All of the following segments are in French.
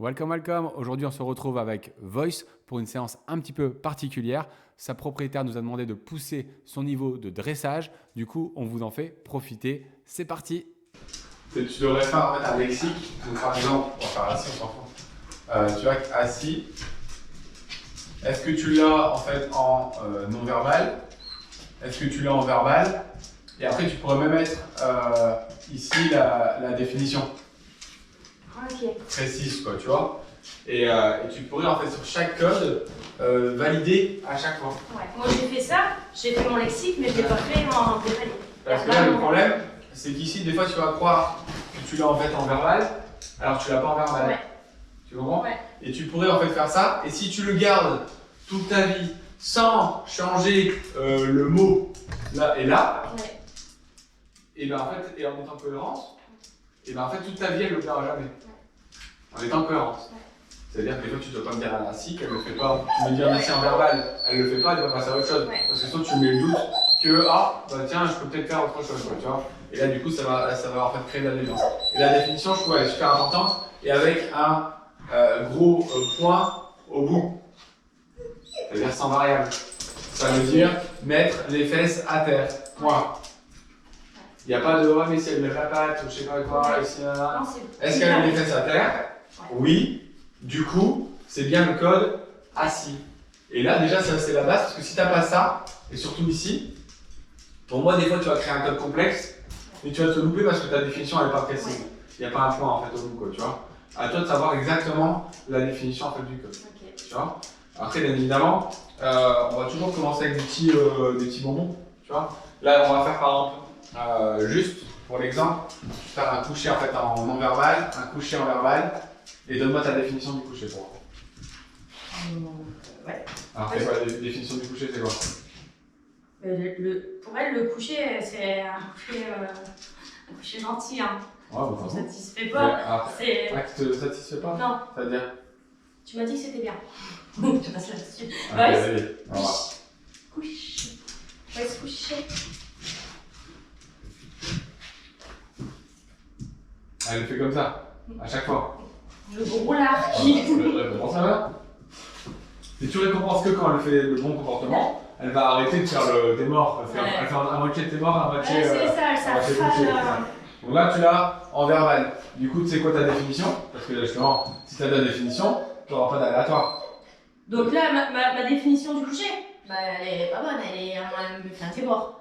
Welcome, welcome. Aujourd'hui, on se retrouve avec Voice pour une séance un petit peu particulière. Sa propriétaire nous a demandé de pousser son niveau de dressage. Du coup, on vous en fait profiter. C'est parti. Tu devrais faire en fait un lexique. Donc, par exemple, on va faire assis, on s'en fout. Tu vois, assis. Est-ce que tu l'as en fait en non-verbal? Est-ce que tu l'as en verbal? Et après, tu pourrais même mettre ici la définition. Ok. Précise, quoi, tu vois. Et tu pourrais en fait sur chaque code valider à chaque fois. Ouais. Moi j'ai fait ça, j'ai fait mon lexique, mais je l'ai pas fait en détaillé. Parce que là, le problème, c'est qu'ici, des fois, tu vas croire que tu l'as en fait en verbal, alors que tu l'as pas en verbal. Ouais. Tu comprends? Ouais. Et tu pourrais en fait faire ça, et si tu le gardes toute ta vie sans changer le mot là et là, Ouais. et ben en fait, et en étant cohérente, et ben en fait toute ta vie elle le fera jamais. En étant cohérente. Ouais. C'est-à-dire que des fois tu dois pas me dire un assis qu'elle le fait pas. Tu me dis un assis en verbal, elle le fait pas, elle va passer à autre chose. Ouais. Parce que sinon tu mets le doute que bah tiens, je peux peut-être faire autre chose, quoi, tu vois. Et là du coup ça va en fait créer de la déviance. Et la définition je trouve elle est super importante et avec un gros point au bout. C'est-à-dire sans variable. Ça veut dire mettre les fesses à terre. Point. Il n'y a pas de ouais mais si elle met la patte ou je sais pas quoi, et si, est-ce qu'elle met les fesses à terre? Oui. Du coup, c'est bien le code assis. Et là déjà ça c'est la base parce que si tu n'as pas ça, et surtout ici, pour moi des fois tu vas créer un code complexe et tu vas te louper parce que ta définition elle n'est pas précise. Il n'y a pas un point en fait au bout, quoi, tu vois. À toi de savoir exactement la définition en fait du code. Ok. Tu vois. Après bien évidemment, on va toujours commencer avec des petits bonbons, tu vois. Là on va faire par exemple, juste pour l'exemple, faire un coucher en fait en non verbal, un coucher en verbal, et donne-moi ta définition du coucher pour moi. Ouais. Alors c'est quoi la définition du coucher, c'est quoi? Pour elle, le coucher, c'est un coucher gentil. Hein. Ouais, bon, Ça ça ne satisfait pas. C'est... qui te satisfait pas? Non, C'est-à-dire? tu m'as dit que c'était bien. Je passe là-dessus. Ok, Ouais, allez, on va. couche. On va se coucher. Elle le fait comme ça, à chaque fois. Le gros lard. Comment ça va? Et tu récompenses que quand elle fait le bon comportement, elle va arrêter de faire le t'es mort. Elle fait à moitié t'es mort, à moitié. Ouais, c'est ça, elle à moitié s'affale. couché. Donc là, tu l'as en verbal. Du coup, tu sais quoi ta définition? Parce que là, justement, si tu as ta définition, tu n'auras pas d'aléatoire. Donc là, ma définition du coucher, bah, elle est pas bonne, elle me fait un témor.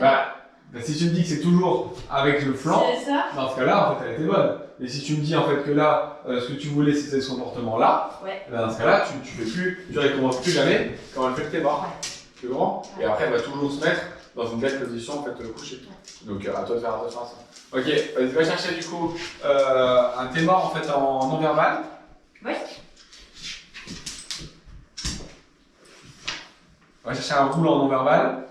Bah, si tu me dis que c'est toujours avec le flanc, C'est ça. dans ce cas-là, en fait, elle était bonne. Et si tu me dis en fait que là, ce que tu voulais, c'était ce comportement-là, Ouais. dans ce cas-là, tu récompenses plus jamais quand elle fait le témor. Ouais. Tu comprends? Et après, elle va toujours se mettre dans une belle position en fait couchée. Donc à toi de faire attention à ça. Ok, vas-y, va chercher du coup un témor en fait en non verbal. Oui. On va chercher un roule en non verbal.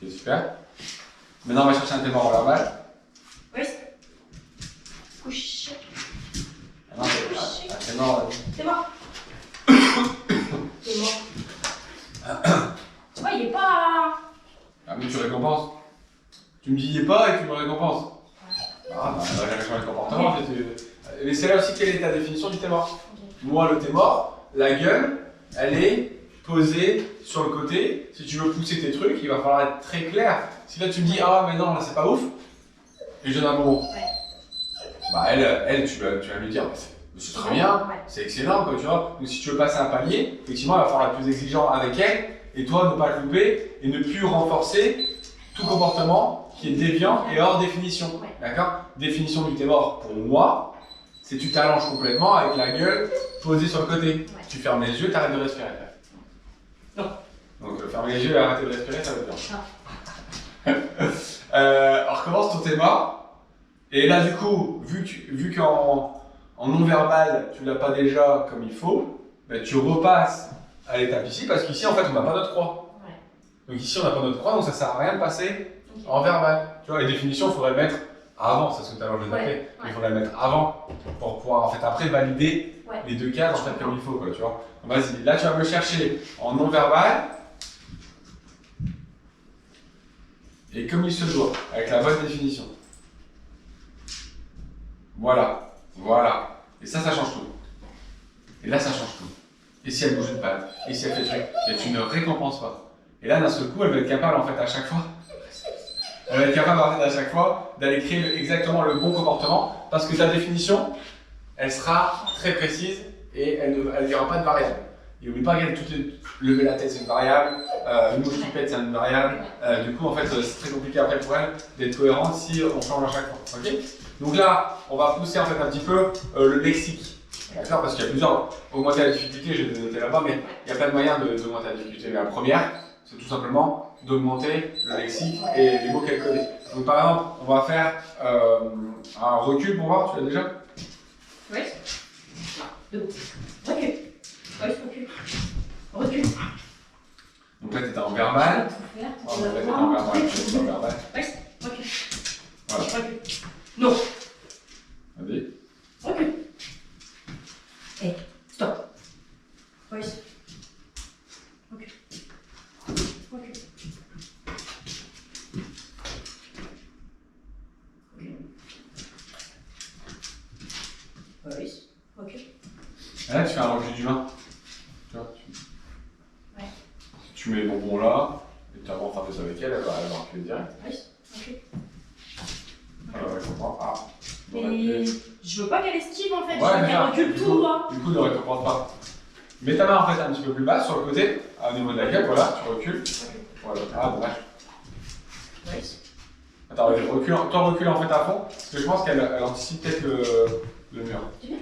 Ok, super. Maintenant, on va chercher un témor en verbal. Oui. Couche. Ah non, c'est un témor. C'est mort. C'est mort. Tu vois, il est pas. Ah, mais tu récompenses. Tu me dis il est pas et tu me récompenses. Ah, bah, on va jamais changer de comportement. En fait. Mais c'est là aussi quelle est ta définition du témor. Moi, le témor, la gueule, elle est posée sur le côté. Si tu veux pousser tes trucs, il va falloir être très clair. Si là tu me dis ah, mais non, là c'est pas ouf, et je donne un bonbon. Ouais. Bah, elle tu vas lui dire, c'est très bien, Ouais. c'est excellent, quoi, tu vois. Donc si tu veux passer un palier, effectivement, il va falloir être plus exigeant avec elle, et toi, ne pas te louper, et ne plus renforcer tout comportement qui est déviant et hors définition. Ouais. D'accord? Définition du témor, pour moi, c'est tu t'allonges complètement avec la gueule posée sur le côté. Ouais. Tu fermes les yeux, tu arrêtes de respirer. Non. Donc fermer les yeux et arrêter de respirer, ça va bien. Non. On recommence ton témor. Et là, du coup, vu qu'en non-verbal, tu ne l'as pas déjà comme il faut, ben, tu repasses à l'étape ici, parce qu'ici, en fait, on n'a pas notre croix. Ouais. Donc ici, on n'a pas notre croix, donc ça ne sert à rien de passer Ok. en verbal. Tu vois, les définitions, il faudrait le mettre avant, c'est ce que tout à l'heure je les ai Ouais, fait. ouais. Il faudrait le mettre avant pour pouvoir, en fait, après valider Ouais. les deux cases, en fait, comme il faut, quoi, tu vois. Donc, vas-y, là, tu vas me chercher en non-verbal. et comme il se doit, avec la bonne définition. Voilà, voilà. Et ça change tout. Et là, ça change tout. Et si elle bouge une patte, et si elle fait truc, et tu ne récompenses pas. Et là, d'un seul coup, elle va être capable, en fait, à chaque fois, d'aller créer exactement le bon comportement, parce que ta définition, elle sera très précise et elle ne dira pas de variable. Et n'oublie pas qu'elle lever la tête, c'est une variable, une occupette, c'est une variable. Du coup, en fait, c'est très compliqué après pour elle d'être cohérente si on change à chaque fois. Okay, donc là, on va pousser en fait un petit peu le lexique. D'accord? Parce qu'il y a plusieurs. Augmenter la difficulté, j'ai noté là-bas, mais il y a plein de moyens d'augmenter la difficulté. Mais la première, c'est tout simplement d'augmenter le lexique et les mots qu'elle connaît. Donc par exemple, on va faire un recul pour voir, tu l'as déjà? Oui. Debout. Recul. Oui, recul. Recul. Donc là, tu étais en verbal. Je vais tout faire. Oh, là, tu étais en verbal. Tu en verbal. Oui, recul. Voilà. Recul. Non. Vas-y. Recul. Et stop. Oui. Recul. Recul. Oui. Recul. Et là, tu fais un recul d'humain. Tu vois, Ouais. tu mets les bonbons là, et tu avances un peu ça avec elle, elle va reculer direct. Oui. Recul. Ouais, je comprends. Ah. Mais je veux pas qu'elle esquive en fait, Ouais, je veux qu'elle recule tout droit. Du coup, ne récompense pas. Mets ta main en fait un petit peu plus bas sur le côté, au niveau de la gueule, voilà, tu recules. Voilà, ah dommage. Oui. Attends, recule en fait à fond, parce que je pense qu'elle anticipe peut-être le mur. Tu viens?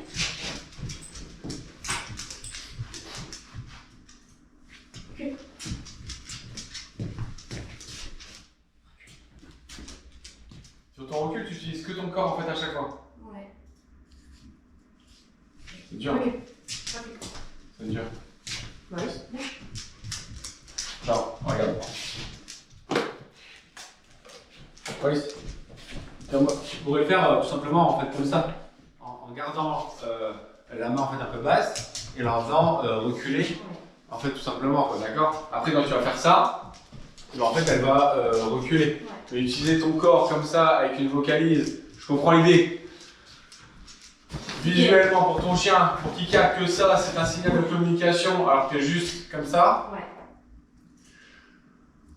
Recule. Sur ton recul, tu utilises que ton corps en fait à chaque fois. Ouais. C'est dur. Recule. Recule. C'est dur. Oui. Non, regarde. Oui. Tu pourrais le faire tout simplement en fait comme ça, en gardant la main en fait un peu basse et en faisant reculer en fait tout simplement, d'accord. Après quand tu vas faire ça, en fait elle va reculer. Tu vas utiliser ton corps comme ça avec une vocalise. Je comprends l'idée. Visuellement pour ton chien, pour qu'il capte que ça, c'est un signal de communication alors que juste comme ça. Ouais.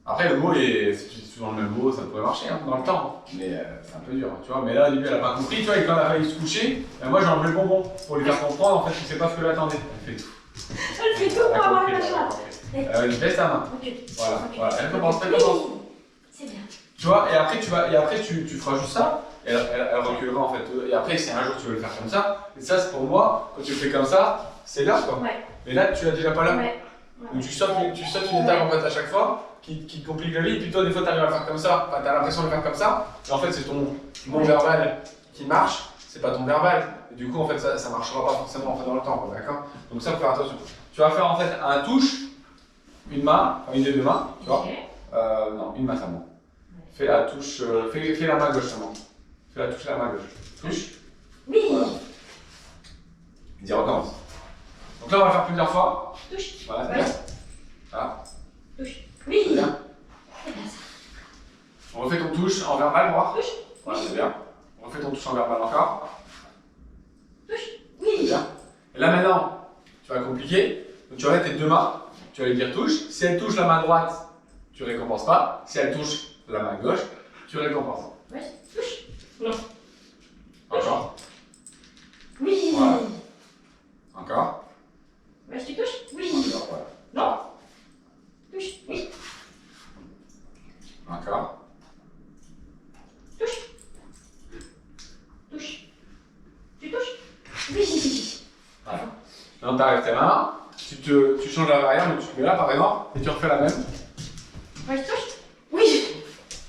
Après, le mot est souvent le même mot, ça pourrait marcher hein, dans le temps, mais c'est un peu dur, tu vois. Mais là, au début, elle n'a pas compris, tu vois, et quand elle a failli se coucher, moi j'ai enlevé le bonbon pour lui faire comprendre en fait que c'est pas ce que l'attendait. Elle fait tout. Elle fait tout pour avoir la machin. Baisse ta main. Ok. Voilà, Ok. voilà. Elle commence, elle commence. C'est bien. Tu vois, et après, tu feras juste ça, et elle reculera en fait. Et après, si un jour tu veux le faire comme ça, et ça, c'est pour moi, quand tu le fais comme ça, c'est là quoi. Ouais. Mais là, tu l'as déjà pas là. Ouais. Donc tu sautes une étape en fait à chaque fois qui complique la vie, et puis toi des fois tu arrives à le faire comme ça, enfin, tu as l'impression de le faire comme ça, et en fait c'est ton non-verbal qui marche, c'est pas ton verbal, et du coup en fait ça marchera pas forcément en fait, dans le temps, d'accord. Donc ça faut faire attention. Tu vas faire en fait un touche, une main, enfin une des deux mains, tu vois. Non, une main seulement. Fais la touche, fais la main gauche seulement. Fais la touche la main gauche. Touche. Oui. Voilà. Et dis recommence. Donc là on va le faire plusieurs fois. Touche. Voilà, c'est Ouais. bien. Ah. Touche. Oui. C'est bien. C'est bien ça. On refait ton touche en verbal, voir. Touche. Voilà, c'est bien. On refait ton touche en verbal encore. Touche. C'est Oui. bien. Et là maintenant, tu vas compliquer. Donc tu vas mettre tes deux mains. Tu vas lui dire touche. Si elle touche la main droite, tu récompenses pas. Si elle touche la main gauche, tu récompenses. Oui. Touche. Non. Encore. Oui. Voilà. Encore. Ouais, tu touches. Oui. Encore, voilà. Non. Touche. Oui. Encore. Touche. Touche. Tu touches. Oui. Voilà. Maintenant tu arrêtes tes mains. Tu changes la variable, tu te mets là par exemple, et tu refais la même. Ouais, je touche. Oui.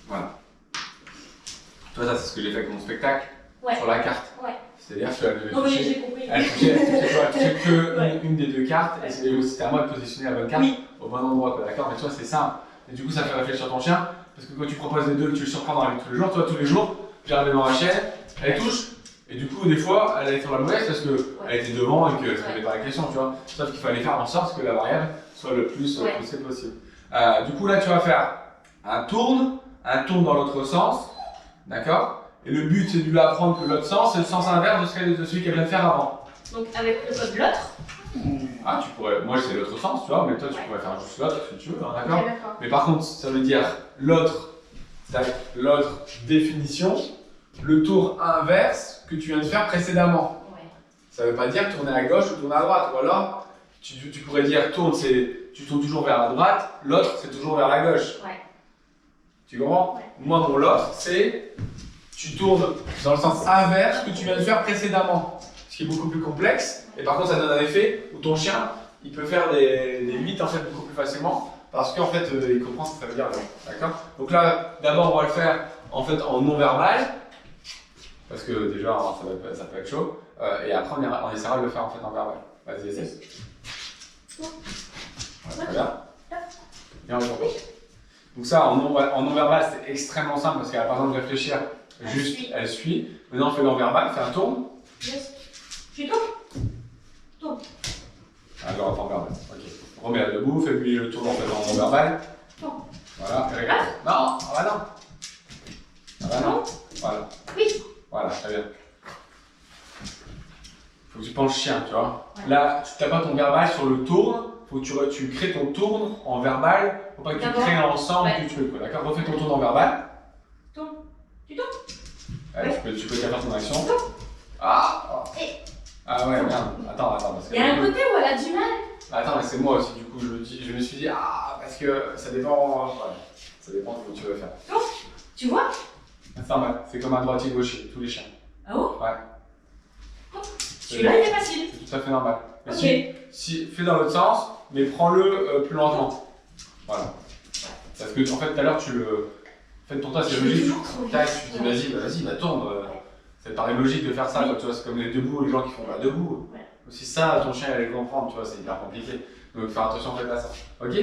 Voilà. Tu vois, ça c'est ce que j'ai fait avec mon spectacle Ouais. sur la carte. Ouais. C'est-à-dire que elle devait Non mais toucher. j'ai compris. Elle touchait que Ouais. une des deux cartes, et c'était à moi de positionner la bonne carte Oui. au bon endroit, quoi, d'accord. Mais tu vois, c'est simple. Et du coup, ça fait réfléchir ton chien, parce que quand tu proposes les deux, que tu le surprends dans la vie de tous les jours, toi, tous les jours, j'arrive devant la chaîne, elle touche, et du coup, des fois, elle allait sur la mauvaise parce qu'elle était devant et qu'elle ne se posait pas la question, tu vois. Sauf qu'il fallait faire en sorte que la variable soit le plus poussée possible. Du coup, là, tu vas faire un tourne, un tourne dans l'autre sens, d'accord? Et le but, c'est de lui apprendre que l'autre sens, c'est le sens inverse de celui qu'elle vient de faire avant. Donc avec le code de l'autre. Ah, tu pourrais, moi c'est l'autre sens, tu vois, mais toi tu pourrais faire juste l'autre si tu veux, hein, d'accord? Ok, d'accord. Mais par contre, ça veut dire l'autre définition, le tour inverse que tu viens de faire précédemment. Ouais. Ça veut pas dire tourner à gauche ou tourner à droite, ou alors tu pourrais dire tourne, tu tournes toujours vers la droite, l'autre c'est toujours vers la gauche. Ouais. Tu comprends? Ouais. Moi, mon l'autre, c'est tu tournes dans le sens inverse que tu viens de faire précédemment. Ce qui est beaucoup plus complexe. Et par contre, ça donne un effet où ton chien, il peut faire des limites en fait beaucoup plus facilement parce qu'en fait, il comprend ce que ça veut dire. D'accord? Donc là, d'abord, on va le faire en fait en non-verbal parce que déjà, ça peut être chaud. Et après, on essaiera de le faire en fait en verbal. Vas-y, essaie. Ouais, très bien. Bien répondu. Donc ça, en non-verbal, c'est extrêmement simple parce qu'elle n'a pas besoin de réfléchir. Elle suit. Maintenant, on fait non-verbal, fais un tourne. Yes. Tu tournes. Tourne. Ah, je reprends verbal. Ok. Remets-la debout, fais-lui le tour en fait en non-verbal. Tourne. Voilà, et regarde. Non, ah bah non. Ah bah non. Voilà. Oui. Voilà, très bien. Faut que tu penches chien, tu vois. Ouais. Là, tu tapes pas ton verbal sur le tourne. Faut que tu crées ton tourne en verbal. Faut pas que tu crées l'ensemble du truc. D'accord? Refais ton tourne en verbal. Tourne. Tu tournes. Ouais, tu peux faire ton action. Tourne. Ah! Ah ouais, merde. Attends. Parce que Il y a un côté où elle a du mal. Attends, mais c'est moi aussi, du coup, je me suis dit, parce que ça dépend. Ouais, ça dépend de ce que tu veux faire. Tourne. Tu vois? C'est normal, c'est comme un droitier-gaucher, tous les chiens. Ah bon? Ouais. Celui-là, il est facile. C'est tout à fait normal. Mais Ok. si, fais dans l'autre sens, mais prends-le plus lentement. Voilà. Parce que, en fait, tout à l'heure, tu le. En fait, pour toi, c'est logique. Tac, tu te dis, vas-y, tourne. Ça te paraît logique de faire ça, quoi, tu vois, c'est comme les debout, les gens qui font pas debout. Ouais. Aussi ça, ton chien, il va le comprendre, tu vois, c'est hyper compliqué. Donc, faire attention, faites pas ça. Ok?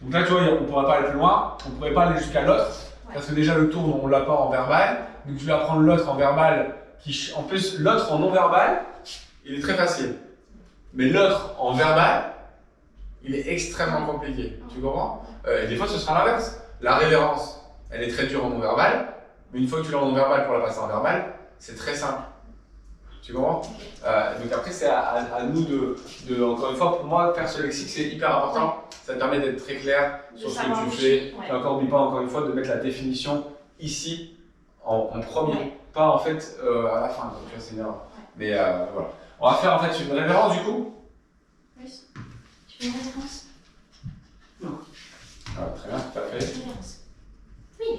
Donc là, tu vois, on pourrait pas aller plus loin, on pourrait pas aller jusqu'à l'autre, parce que déjà, le tourne, on l'a pas en verbal. Donc, tu vas apprendre l'autre en verbal, en plus, l'autre en non-verbal, il est très facile. Mais l'autre en verbal, il est extrêmement compliqué. Tu comprends? Et des fois, ce sera l'inverse. La révérence, elle est très dure en non-verbal, mais une fois que tu l'as en non-verbal pour la passer en verbal, c'est très simple. Tu comprends? Donc après, c'est à nous de, encore une fois, pour moi, faire ce lexique, c'est hyper important. Ça te permet d'être très clair sur ce que tu fais. Et encore, n'oublie pas, encore une fois, de mettre la définition ici, en premier, pas en fait à la fin. Donc, c'est une erreur. Mais voilà. On va faire en fait une révérence du coup. Oui. Tu fais une référence? Non. Très bien, tout à fait. Référence. Oui.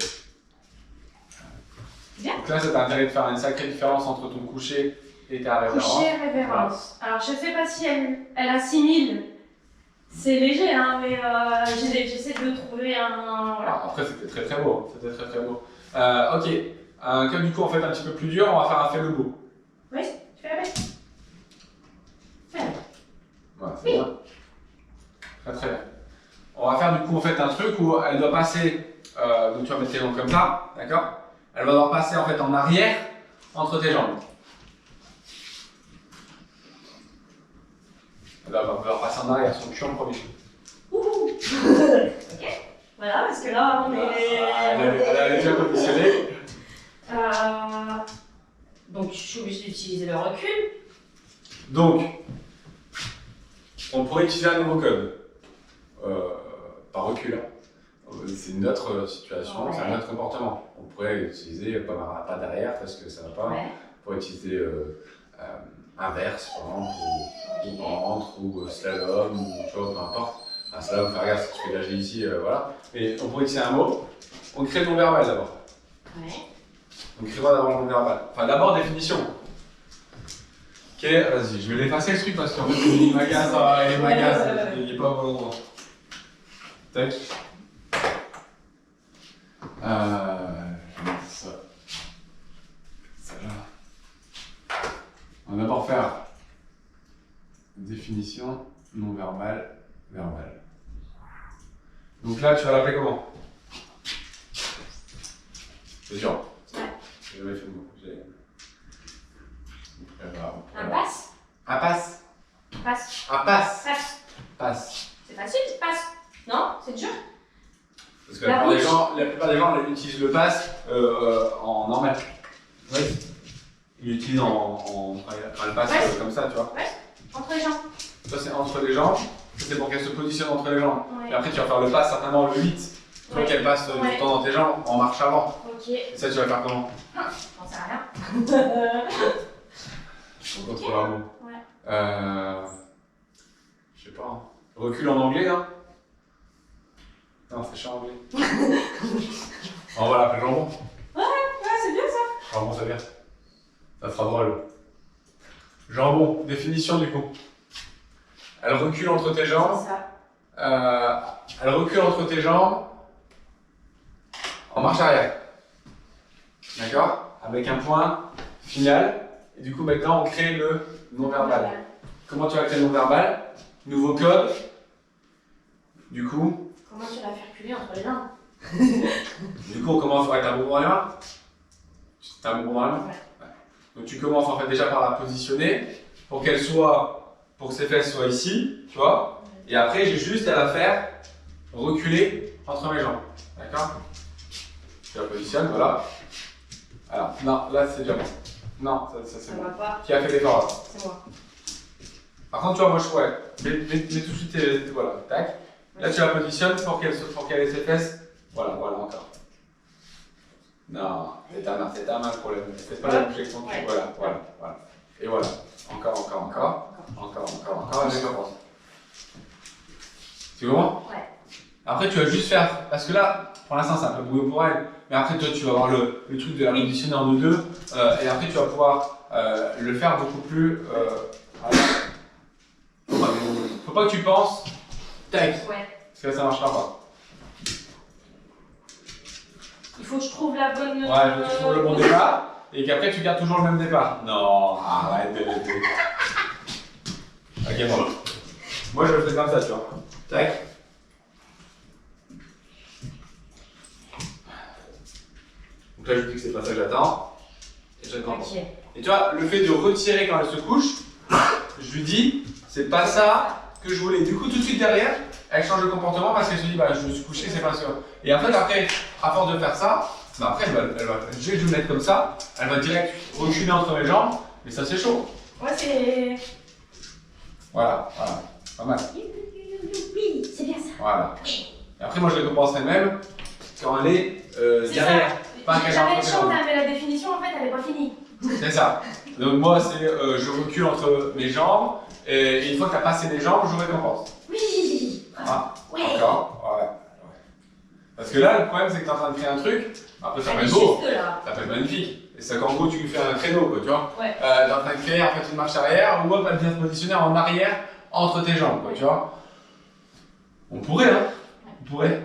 Bien. Donc là, ça t'a intérêt de faire une sacrée différence entre ton coucher et ta révérence. Coucher, révérence. Voilà. Alors, je sais pas si elle assimile. C'est léger, hein, mais j'essaie de trouver un. Voilà. Après, c'était très très beau. C'était très très beau. Ok. Un cas du coup en fait un petit peu plus dur, on va faire un fait le beau. Oui, tu fais la bête. Voilà, c'est bien. Très très bien. On va faire du coup en fait un truc où elle doit passer, donc tu vas mettre tes jambes comme ça, d'accord? Elle va devoir passer en fait en arrière entre tes jambes. Elle va devoir passer en arrière, son cul en premier. Ouh. Ok. Voilà, parce que là on est. Elle est déjà conditionnée. Donc je suis obligée d'utiliser le recul. Donc, on pourrait utiliser un nouveau code. Par recul. Hein. C'est une autre situation, c'est un autre comportement. On pourrait utiliser pas derrière parce que ça va pas. Ouais. On pourrait utiliser inverse, par exemple, ou entre, ou slalom, ou tu vois, peu importe. Un slalom, faire gaffe si tu fais nager ici, voilà. Mais on pourrait utiliser un mot. On crée le non-verbal d'abord. Ouais. On crée d'abord le non-verbal. Enfin, d'abord définition. Ok, vas-y, je vais l'effacer le truc parce qu'en fait, il m'agace, il est pas au bon endroit. Tac. Je vais mettre ça. Ça là. On va d'abord faire définition non verbale, verbale. Donc là, tu vas l'appeler comment? C'est sûr. Ouais. J'ai jamais fait le mot. Un passe. Un passe. Passe. Un passe. Passe. Passe. C'est facile, passe. Non, c'est dur. Parce que la plupart des gens l'utilisent utilise le pass en normal. Oui. Il l'utilise quand elle passe comme ça, tu vois. Ouais, entre les jambes. Ça, c'est entre les jambes. C'est pour qu'elle se positionne entre les jambes. Ouais. Et après, tu vas faire le pass, certainement le 8. Tu vois qu'elle passe du temps dans tes jambes en marche avant. Ok. Et ça, tu vas faire comment? J'en sais rien. Donc, bravo. Ouais. Je sais pas. Recul en anglais, hein? Non, c'est chiant en anglais. On va l'appeler jambon. Ouais, c'est bien ça. Jambon, c'est bien. Ça sera drôle. Jambon, définition du coup. Elle recule entre tes jambes. C'est ça. Elle recule entre tes jambes en marche arrière. D'accord? Avec un point final. Et du coup, maintenant, on crée le non-verbal. Comment tu vas créer le non-verbal? Nouveau code. Du coup. Comment tu vas faire culer entre les jambes? Du coup, on commence avec un bonbon dans les mains. T'as un bonbon dans les mains? Ouais. Donc, tu commences en fait déjà par la positionner pour qu'elle soit, pour que ses fesses soient ici, tu vois. Et après, j'ai juste à la faire reculer entre mes jambes. D'accord? Je la positionne, voilà. Alors, non, là c'est déjà bon. Non, ça c'est Ça bon. va pas. Qui a fait l'effort là? C'est moi. Par contre, tu vois, moi je pourrais. Mets tout de suite voilà, tac. Là, tu la positionnes pour qu'elle ait ses fesses. Voilà, voilà, encore. Non, c'est ta main le problème. Fais pas la bouger avec ton cul. Ouais. Voilà, voilà, voilà. Et voilà. Encore. Et je recommence. Tu vois? Ouais. Après, tu vas juste faire. Parce que là, pour l'instant, c'est un peu brouillon pour elle. Mais après, toi, tu vas avoir le truc de la positionner en deux. Et après, tu vas pouvoir le faire beaucoup plus. Faut pas que tu penses. Tac. Ouais. Parce que là, ça marchera pas. Il faut que je trouve la bonne. Ouais, faut que tu trouves le bon départ. Et qu'après, tu gardes toujours le même départ. Non, arrête de l'aider. Ok, bon. Moi, je le fais comme ça, tu vois. Tac. Donc là, je dis que c'est pas ça que j'attends. Et je recommence. Ok. Et tu vois, le fait de retirer quand elle se couche, je lui dis, c'est pas ça que je voulais. Du coup, tout de suite derrière, elle change de comportement parce qu'elle se dit, bah, je me suis couché, c'est pas sûr. Et en fait, après, à force de faire ça, bah, après, je vais le mettre comme ça, elle va direct reculer entre mes jambes, mais ça, c'est chaud. Ouais, c'est. Voilà, pas mal. Oui, c'est bien ça. Voilà. Et après, moi, je récompenserai même quand elle est C'est derrière. ça. Pas qu'elle est J'avais entre le mes jambes. champ, mais la définition, en fait, elle est pas finie. C'est ça. Donc moi, c'est je recule entre mes jambes et une fois que tu as passé les jambes, je récompense. Oui. Ah, Ouais. encore. Ouais. Parce que là, le problème, c'est que tu es en train de créer un truc. Après, ça peut Elle est être beau, juste là. ça peut être magnifique. Et c'est qu'en gros, tu lui fais un créneau, quoi, tu vois. Ouais. Tu es en train de créer en fait une marche arrière ou hop, elle vient se positionner en arrière entre tes jambes, quoi, tu vois. On pourrait, hein. On pourrait.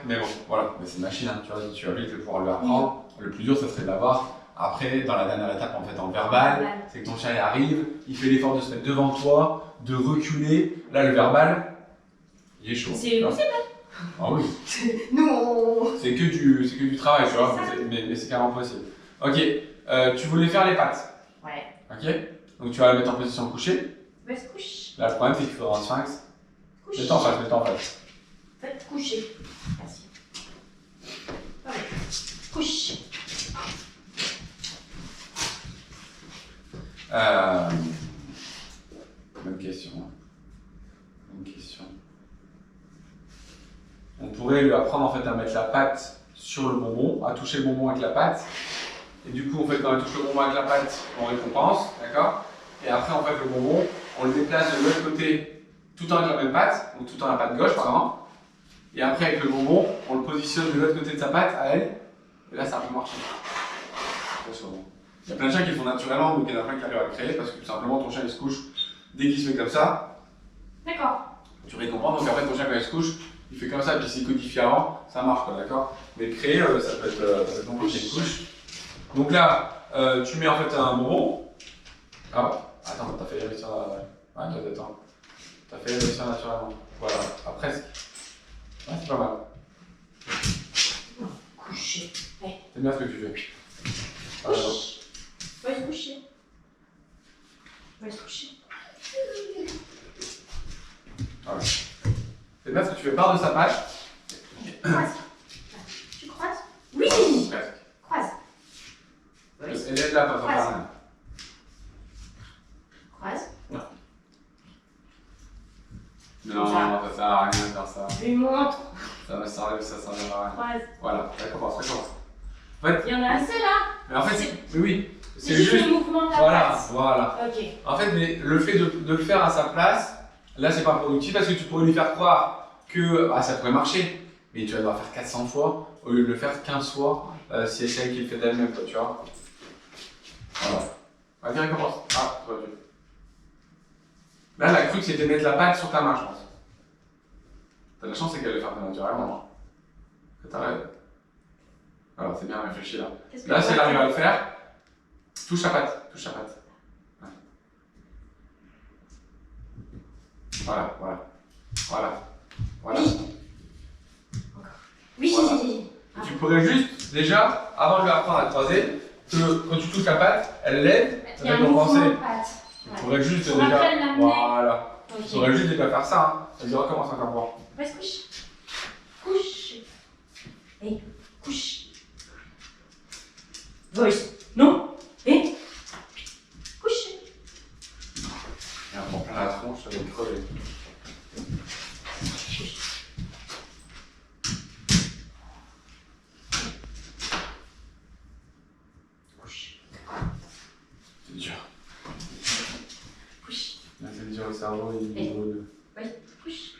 Mais bon, voilà. Mais c'est une machine, hein. Tu vas vite pouvoir lui apprendre. Le plus dur, ça serait de l'avoir. Après, dans la dernière étape, en fait, en verbal, c'est que ton chien il arrive, il fait l'effort de se mettre devant toi, de reculer. Là, le verbal, il est chaud. C'est possible. Ah oui. Nous, on. C'est que du travail, tu vois, mais c'est carrément possible. Ok, tu voulais faire les pattes. Ouais. Ok, donc tu vas la mettre en position couchée. Va se coucher. Là, le problème, c'est qu'il faudra un sphinx. Couche. Mets-toi en face. Faites coucher. Merci. Allez. Couche. Même question. On pourrait lui apprendre en fait à mettre la patte sur le bonbon, à toucher le bonbon avec la patte. Et du coup, en fait, quand elle touche le bonbon avec la patte, on récompense, d'accord? Et après, en fait, le bonbon, on le déplace de l'autre côté, tout en avec la même patte, donc tout en la patte gauche, par exemple. Et après, avec le bonbon, on le positionne de l'autre côté de sa patte, à elle. Et là, ça peut marcher. Il y a plein de chiens qui le font naturellement, donc il y en a plein qui arrivent à le créer, parce que tout simplement, ton chien, il se couche dès qu'il se met comme ça. D'accord. Tu récompenses, donc après, ton chien, quand il se couche, il fait comme ça, puis s'il codifie avant, ça marche, quoi, d'accord? Mais créer, ça peut être compliqué une couche. Donc là, tu mets en fait un bonbon. Ah bon, attends, t'as fait réussir la... Ouais, attends. T'as fait réussir naturellement. Voilà, presque. Ouais, c'est pas mal. Coucher. Ouais. C'est bien ce que tu fais. Couche. Va se coucher. Va se coucher. Voilà. C'est bien ce que tu fais par de sa page. Croise. Tu croises? Oui. la patte, on va Croise. faire rien. Croise. Non, ça sert à rien de faire ça. Je lui montre. Ça servira à rien. Croise. Voilà, ça commence. En fait, Il y en a assez là. mais en fait, oui, C'est juste le mouvement de la patte. Voilà. Ok. En fait, mais le fait de le faire à sa place, là, c'est pas productif parce que tu pourrais lui faire croire que ça pourrait marcher, mais tu vas devoir faire 400 fois au lieu de le faire 15 fois si c'est elle qui le fait d'elle-même, tu vois. Voilà. Vas-y, recommence. Ah, toi, tu. Là, elle a cru que c'était mettre la patte sur ta main, je pense. T'as de la chance, c'est qu'elle le fait naturellement. Que t'arrêtes. Alors, c'est bien réfléchi là. Là, si elle arrive à le faire, touche la patte. Ouais. Voilà. Oui. Oui. Voilà. Tu pourrais juste, déjà, avant de lui apprendre à croiser, que quand tu touches la patte, elle lève, Il y a elle un va mouvement penser. de patte. Tu pourrais juste Pour déjà. après l'amener. Voilà. Ok. Tu pourrais juste déjà faire ça. Hein. Vas-y, recommence encore voir. Vas-y, couche. Couche. Et couche. Voice. Non. Et couche. Et on prend plein la tronche, ça va te crever. Couche. C'est dur. Couche. Là, c'est dur, le cerveau, il Et- brûle. Vas-y, couche.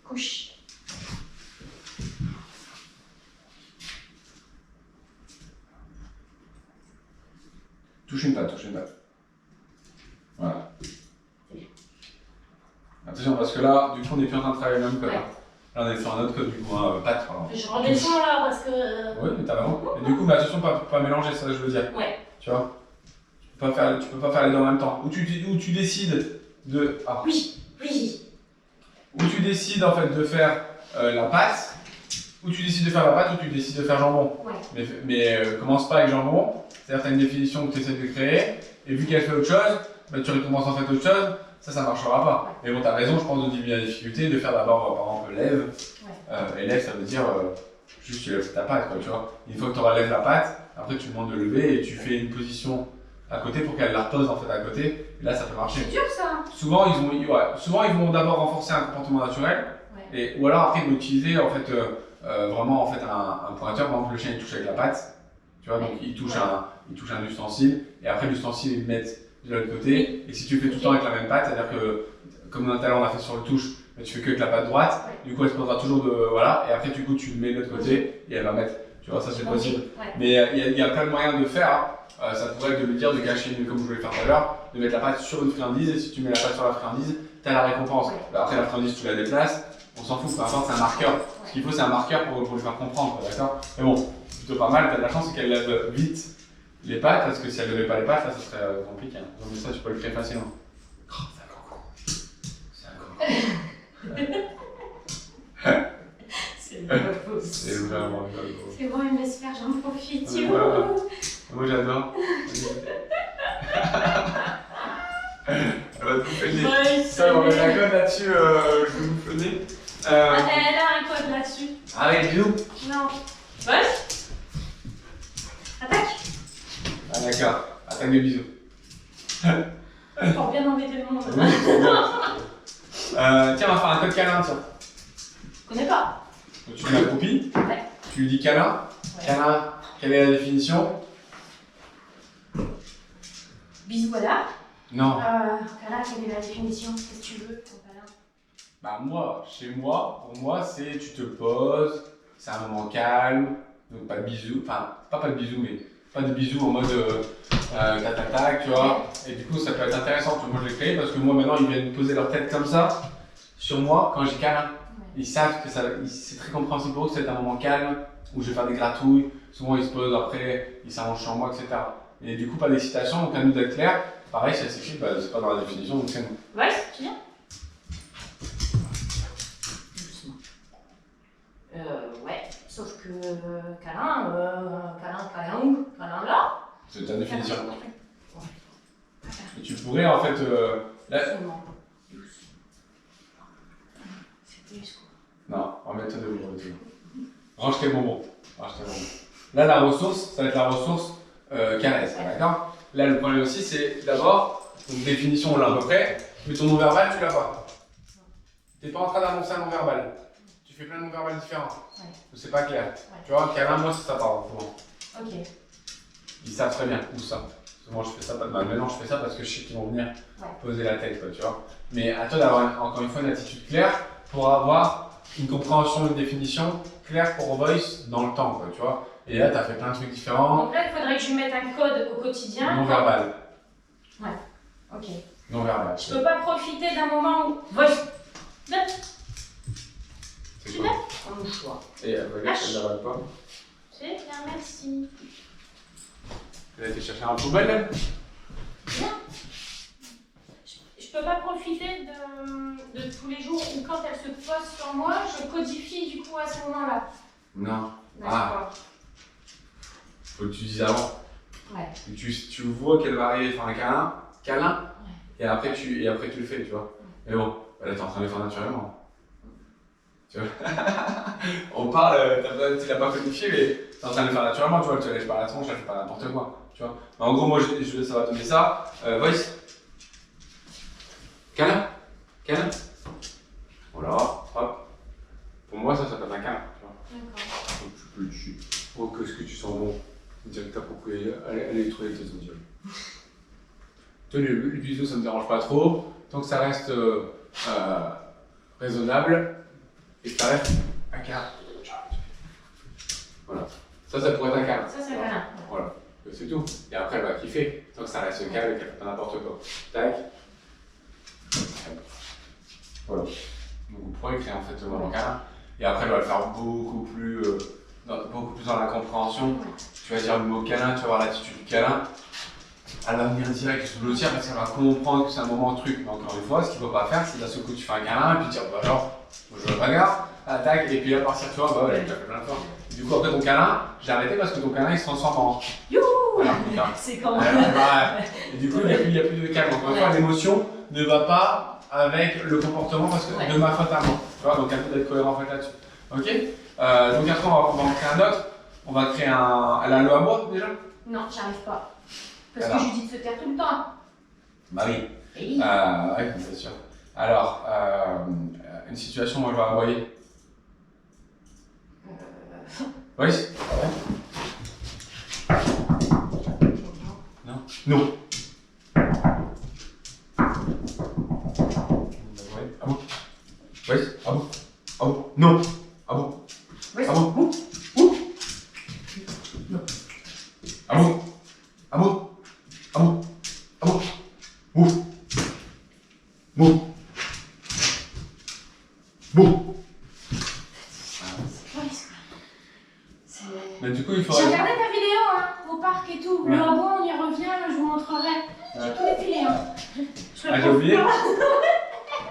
Couche. Touche une patte. Voilà. Attention, parce que là, du coup, on n'est plus en train de travailler le même code. Ouais. Là, on est sur un autre code, du coup, patte, pardon. Je redescends là parce que. Oui, mais t'as raison. Et du coup, mais attention, pas mélanger, ça, je veux dire. Ouais. Tu vois, tu peux pas faire les deux en même temps. Ou tu décides de. Ah. Oui. Ou tu décides en fait de faire la pâte, ou tu décides de faire la pâte, ou tu décides de faire jambon. Ouais. Mais commence pas avec jambon, c'est-à-dire que tu as une définition que tu essaies de créer, et vu qu'elle fait autre chose, bah, tu recommences en fait autre chose, ça marchera pas. Mais bon, tu as raison, je pense, de diminuer la difficulté, de faire d'abord par exemple lève. Et lève, ça veut dire juste tu lèves ta patte, quoi, tu vois. Une fois que tu auras lève la patte, après tu demandes de lever et tu fais une position à côté pour qu'elle la repose en fait à côté, et là ça peut marcher. C'est dur ça. Souvent ils vont d'abord renforcer un comportement naturel, Ouais. ou alors après ils vont utiliser en fait vraiment en fait un pointeur. Par exemple, le chien il touche avec la patte, tu vois, donc il touche un ustensile, et après l'ustensile ils le mettent de l'autre côté. Et si tu fais tout le temps avec la même patte, c'est-à-dire que comme tout à l'heure on a fait sur le touche, mais tu fais que avec la patte droite, du coup elle se posera toujours voilà, et après du coup tu le mets de l'autre côté et elle va mettre, tu vois, ça c'est possible. Ouais. Mais il y a plein de moyens de faire. Hein. Ça pourrait être de lui dire de cacher, comme je voulais faire tout à l'heure, de mettre la patte sur une friandise, et si tu mets la patte sur la friandise, tu as la récompense. Ouais. Après la friandise, tu la déplaces, on s'en fout, peu importe, c'est un marqueur. Ce qu'il faut, c'est un marqueur pour lui faire comprendre, d'accord? Mais bon, plutôt pas mal, tu as de la chance, c'est qu'elle lève vite les pattes, parce que si elle ne levait pas les pattes, là, ça serait compliqué. Hein. Donc ça, tu peux le créer facilement. Oh, c'est un coco. C'est beau. C'est vraiment un coco. C'est bon, il me laisse faire, j'en profite. Ouais, ouais. Moi j'adore. Elle va te bouffer le nez. Ouais, Ça, on met la colle là-dessus, je vais bouffer le nez. Elle a un code là-dessus. Avec bisous. Non. Ouais. Attaque. Ah d'accord, attaque de bisous. Pour bien embêter le monde. Tiens, on va faire un code câlin, tiens. Je connais pas. Donc, tu mets la copie, Ouais. tu lui dis câlin. Ouais. Câlin, quelle est la définition? Bisous, voilà. Non. Câlin, quelle est la définition? Qu'est-ce que tu veux pour câlin? Bah moi, chez moi, pour moi, c'est tu te poses, c'est un moment calme, donc pas de bisous, enfin, pas de bisous, mais pas de bisous en mode tac, tu vois. Et du coup, ça peut être intéressant. Moi, je l'ai créé parce que moi, maintenant, ils viennent poser leur tête comme ça sur moi quand j'ai câlin. Ils savent que c'est très compréhensible pour eux que c'est un moment calme où je vais faire des gratouilles. Souvent, ils se posent après, ils s'allongent sur moi, etc. Et du coup, pas d'excitation, donc à nous d'être clair. Pareil, si elle s'écrit, bah, c'est pas dans la définition, donc c'est non. Ouais, tu viens? Ouais, sauf que câlin là. C'est ta définition. Ouais. Et tu pourrais en fait. Là... Seulement. C'est plus quoi. Non, on va mettre de l'eau. Range tes bonbons. Là, la ressource, ça va être la ressource caresse, d'accord? Là, le problème aussi, c'est d'abord, donc définition, on l'a à peu près, mais ton non-verbal, tu l'as pas. Tu n'es pas en train d'annoncer un non-verbal. Tu fais plein de non-verbal différents. Ouais. C'est pas clair. Ouais. Tu vois, câlin, moi, c'est ça, pardon. Ok. Ils savent très bien où ça. Moi, je fais ça pas de mal. Maintenant, je fais ça parce que je sais qu'ils vont venir poser la tête, quoi, tu vois. Mais à toi d'avoir, encore une fois, une attitude claire pour avoir une compréhension, une définition claire pour Voice dans le temps, quoi, tu vois. Et là, tu as fait plein de trucs différents. Donc là, il faudrait que je lui mette un code au quotidien. Non-verbal. Ok. Non-verbal. Je peux pas profiter d'un moment où. Voice. Note. C'est Tu quoi? notes un mouchoir. Et regarde, elle n'avale pas. C'est bien, merci. Elle a été chercher un poubelle, elle? Bien. Je peux pas profiter de tous les jours où quand elle se pose sur moi, je codifie du coup à ce moment-là. Non. D'accord. Faut que tu dises avant. Ouais. Tu vois qu'elle va arriver faire un câlin, et après tu le fais, tu vois. Mais bon, là t'es en train de le faire naturellement. Tu vois. On parle, tu l'as pas codifié, mais t'es en train de le faire naturellement, tu vois. Tu lèches pas la tronche, elle fait pas n'importe quoi, tu vois. Mais en gros, moi, ça va donner ça. Voice. Câlin. Câlin. Voilà, hop. Pour moi, ça s'appelle un câlin, tu vois. D'accord. Donc tu peux le tuer. Oh, qu'est-ce que tu sens bon. Direct approprié, allez trouver tes audios. Les bisous, ça me dérange pas trop. Tant que ça reste raisonnable et que ça reste un câlin. Voilà. Ça pourrait être un câlin. Ça, c'est un câlin. Voilà. C'est tout. Et après, elle va kiffer. Tant que ça reste calme et qu'elle fait pas n'importe quoi. Tac. Voilà. Donc vous pourrez créer en fait le moment câlin. Et après, elle va le faire beaucoup plus dans la compréhension. Tu vas dire le mot câlin, tu vas voir l'attitude du câlin. Elle va venir direct sous le tir parce qu'elle va comprendre que c'est un moment truc. Mais encore une fois, ce qu'il ne faut pas faire, c'est d'un seul coup tu fais un câlin et puis dire bah genre, je le bagarre, attaque, et puis à partir tu vois, bah ouais, tu l'as fait plein de fois. Du coup, après ton câlin, j'ai arrêté parce que ton câlin il se transforme en. Youhou! Voilà, c'est quand même. et du coup, il n'y a plus de calme. Encore une fois, l'émotion ne va pas avec le comportement parce que de ma faute à moi. Tu vois, donc à toi d'être cohérent en fait là-dessus. Ok? Donc après, on va en créer un autre. On va créer un. Elle a le à moi déjà? Non, j'arrive pas. Parce Alors. que je lui dis de se taire tout le temps. Bah oui. Oui. Ouais, c'est sûr. Alors, une situation, moi je vais aboyer. Oui? Non? Non. Ah bon? Oui? Ah bon? Ah bon? Non. Ah bon? Oui. Ah bon? Ouh. Non. Ah bon? Ah bon? Ah bon? Ah bon? Ouh. Bon. Bon. Mais du coup, il faut. J'ai regardé ta vidéo hein, au parc et tout. Ouais. Le rabot, on y revient, je vous montrerai. J'ai tous les filets. Hein. Je le Ah, j'ai trouve oublié. pas.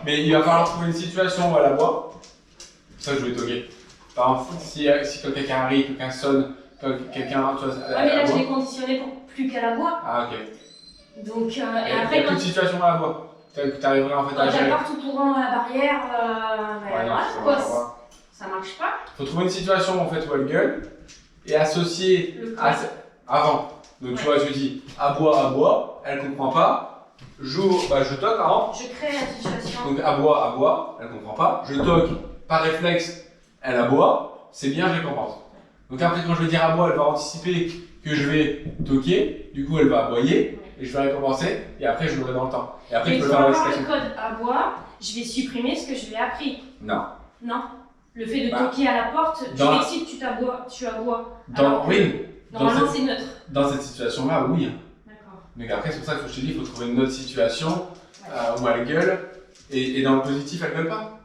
Mais il va falloir trouver une situation où elle aboie. Ça, je vais toquer. Par exemple, si quand quelqu'un arrive, quelqu'un sonne, quand quelqu'un. Tu vois, Ouais, mais là, je l'ai conditionné pour plus qu'elle aboie. Ah, ok. Donc, et Il n'y a après, plus de situation à aboie. Tu arriverais en fait quand à elle gérer. part tout courant à la barrière, Ouais, non, voilà, ça quoi. va pas. Ça marche pas. Faut trouver une situation en fait où elle gueule et associer Le à code. avant. Donc tu vois, je dis aboie, elle comprend pas. J'ouvre, bah je toque avant. Je crée la situation. Donc aboie, elle comprend pas. Je toque, par réflexe, elle aboie. C'est bien, je récompense. Donc après, quand je vais dire aboie, elle va anticiper que je vais toquer. Du coup, elle va aboyer et je vais récompenser. Et après, je l'aurai dans le temps. Et après, Et je peux pour faire la avoir le situation. code aboie, je vais supprimer ce que je lui ai appris. Non. Non. Le fait de Bah, toquer à la porte, tu dans la- l'excites, tu aboies. Alors que Oui. Normalement, c'est neutre. Dans cette situation-là, oui. D'accord. Donc après, c'est pour ça que je te dis, il faut trouver une autre situation où elle gueule. Et dans le positif, elle gueule pas.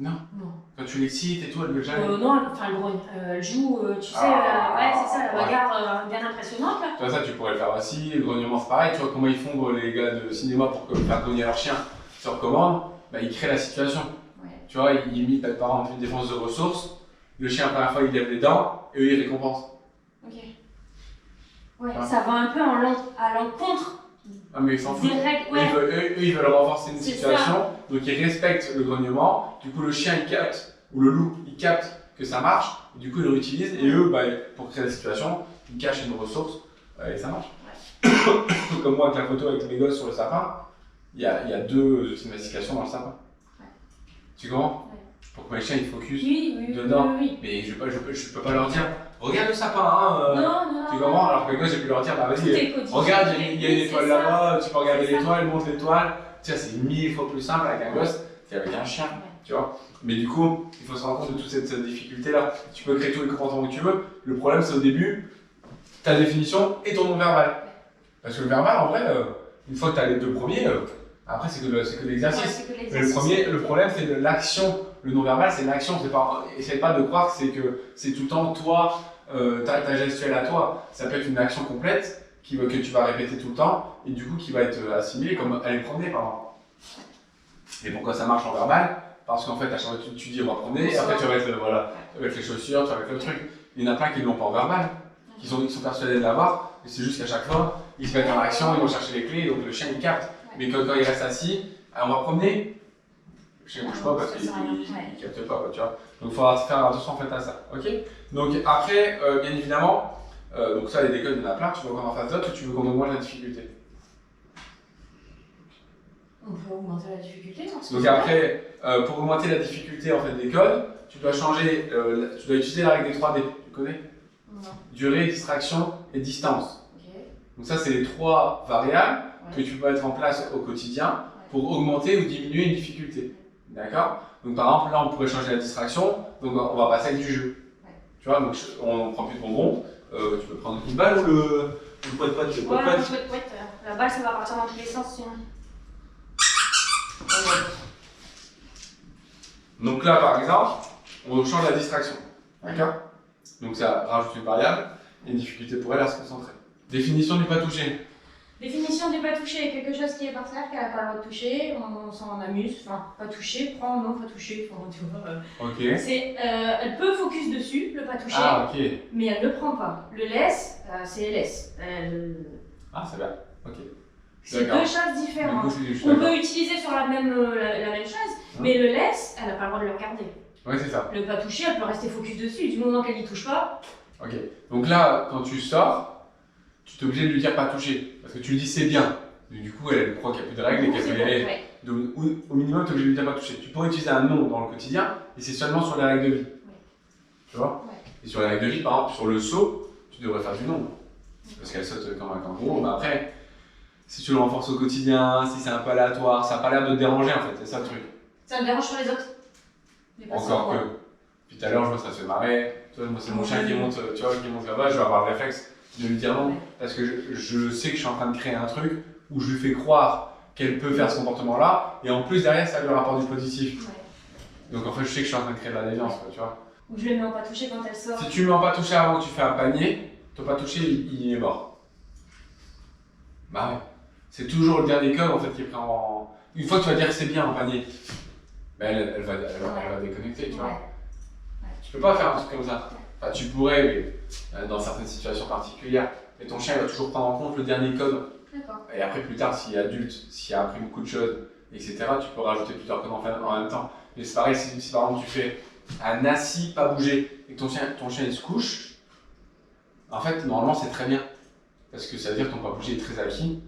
Non. Non. Quand tu l'excites et tout, elle gueule jamais. Non, enfin, elle grogne. Elle joue, tu sais, Ah, ouais, c'est ça, la ouais. bagarre bien impressionnante là. Tu vois, ça, tu pourrais le faire aussi. Le grognement, c'est pareil. Tu vois comment ils font les gars de cinéma pour faire grogner leur chien sur commande. Bah, ils créent la situation. Ouais. Tu vois, ils imitent par exemple une défense de ressources. Le chien, la première fois, il lève les dents et eux, ils récompensent. Ok. Ouais, Ah. ça va un peu à l'encontre Ah, mais ils s'en foutent. des règles. Eux, Ouais. eux, ils veulent renforcer une C'est situation, donc ils respectent le grognement. Du coup, le chien il capte, ou le loup il capte que ça marche, et du coup ils le réutilisent. Et eux, bah, pour créer la situation, il cache une ressource et ça marche. Comme moi avec la photo avec mes gosses sur le sapin, il y a 2 outils d'investigation dans le sapin. Ouais. Tu comprends? Ouais. Pour que mes chiens ils focus dedans. Oui. Mais je peux pas leur dire regarde le sapin, hein, non, tu comprends? Alors que les gosses j'ai pu leur dire bah vas-y, regarde, il y a une étoile là-bas, tu peux regarder l'étoile, montre l'étoile. Tu sais, c'est 1000 fois plus simple avec un gosse qu'avec un chien, tu vois. Mais du coup, il faut se rendre compte de toute cette difficulté-là. Tu peux créer tous les comportements que tu veux. Le problème, c'est au début, ta définition et ton non-verbal. Parce que le verbal, en vrai, une fois que tu as les 2 premiers, après, c'est que l'exercice. Mais le problème, c'est l'action. Le non-verbal, c'est l'action. Essaye pas de croire que c'est tout le temps toi, ta gestuelle à toi. Ça peut être une action complète que tu vas répéter tout le temps et du coup qui va être assimilée comme aller promener, par exemple. Et pourquoi ça marche en verbal? Parce qu'en fait, à chaque fois tu dis on va promener, et après tu vas mettre les chaussures, tu vas mettre le truc. Il y en a plein qui ne l'ont pas en verbal, qui sont persuadés de l'avoir, et c'est juste qu'à chaque fois, ils se mettent en action, ils vont chercher les clés, donc le chien il capte. Mais quand il reste assis, on va promener, le chien ne bouge pas parce qu'il ne capte pas, tu vois. Donc il faudra faire attention en fait à ça, ok? Donc après, bien évidemment, donc ça, les décodes, il y en a plein, tu veux qu'on en fasse d'autres ou tu veux qu'on augmente la difficulté? On peut augmenter la difficulté. Donc après, pour augmenter la difficulté en fait, des codes, tu dois changer, tu dois utiliser la règle des 3D, tu connais? Non. Durée, distraction et distance. Okay. Donc ça, c'est les 3 variables que tu peux mettre en place au quotidien pour augmenter ou diminuer une difficulté. D'accord? Donc par exemple, là, on pourrait changer la distraction, donc on va passer avec du jeu. Tu vois, donc on prend plus de bonbons. Tu peux prendre une balle ou le poète-poète. Le poète-poète. La balle, ça va partir dans tous les sens sinon. Donc là, par exemple, on change la distraction. D'accord? Donc ça rajoute une variable et une difficulté pour elle à se concentrer. Définition du pas touché. Définition du pas touché, quelque chose qui est par terre, qu'elle n'a pas le droit de toucher, on s'en amuse, enfin, pas toucher, prends, non, pas toucher, enfin, tu vois. Ok. Elle peut focus dessus, le pas toucher, mais elle ne prend pas. Le laisse, c'est laisse. Ah, c'est bien, ok. C'est 2 choses différentes. On peut utiliser sur la même chose, mais le laisse, elle n'a pas le droit de le regarder. Ouais, c'est ça. Le pas toucher, elle peut rester focus dessus, du moment qu'elle n'y touche pas. Ok, donc là, quand tu sors, tu es obligé de lui dire pas toucher, parce que tu lui dis c'est bien. Du coup, elle croit qu'il n'y a plus de règles et qu'elle peut y aller. Donc, au minimum, tu es obligé de lui dire pas toucher. Tu pourrais utiliser un non dans le quotidien, et c'est seulement sur les règles de vie. Tu vois? Et sur les règles de vie, par exemple, sur le saut, tu devrais faire du non. Parce qu'elle saute comme un kangourou. Mais après, si tu le renforces au quotidien, si c'est un peu aléatoire, ça n'a pas l'air de te déranger en fait, c'est ça le truc. Ça me dérange sur les autres. Encore que. Puis tout à l'heure, je vois ça se fait marrer. Toi, moi, c'est mon chien qui monte, tu vois, qui monte là-bas, je vais avoir le réflexe de lui dire non. Parce que je sais que je suis en train de créer un truc où je lui fais croire qu'elle peut faire ce comportement-là, et en plus derrière, ça lui rapporte du positif. Donc en fait, je sais que je suis en train de créer de la déviance, tu vois. Ou je le mets en pas touché quand elle sort. Si tu le mets en pas touché avant que tu fais un panier, ton pas touché, il est mort. Bah ouais. C'est toujours le dernier code en fait qui est pris en. Une fois que tu vas dire que c'est bien en panier, bah elle va déconnecter, tu vois. Tu peux pas faire un truc comme ça. Enfin, tu pourrais, mais dans certaines situations particulières. Mais ton chien il va toujours prendre en compte le dernier code. Et après, plus tard, s'il est adulte, s'il a appris beaucoup de choses, etc., tu peux rajouter plusieurs codes en même temps. Mais c'est pareil, si par exemple tu fais un assis, pas bouger, et que ton chien il se couche, en fait, normalement, c'est très bien. Parce que ça veut dire que ton pas bouger est très acquis.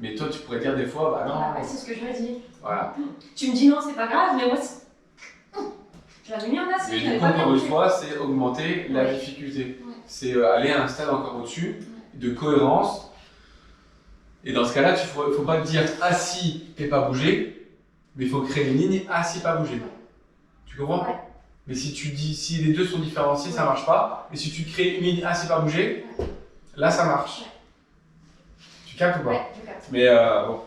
Mais toi, tu pourrais dire des fois, bah non. C'est ce que je me dis. Voilà. Tu me dis non, c'est pas grave, mais moi, je l'avais mis en assis. Mais du coup, encore une fois, c'est augmenter la difficulté. C'est aller à un stade encore au-dessus de cohérence. Et dans ce cas-là, il ne faut pas te dire assis et pas bouger, mais il faut créer une ligne assis, pas bouger. Tu comprends? Mais si tu dis, si les deux sont différenciés, ça ne marche pas. Et si tu crées une ligne assis, pas bouger, là, ça marche. Tu captes ou pas? Je capte. Mais bon.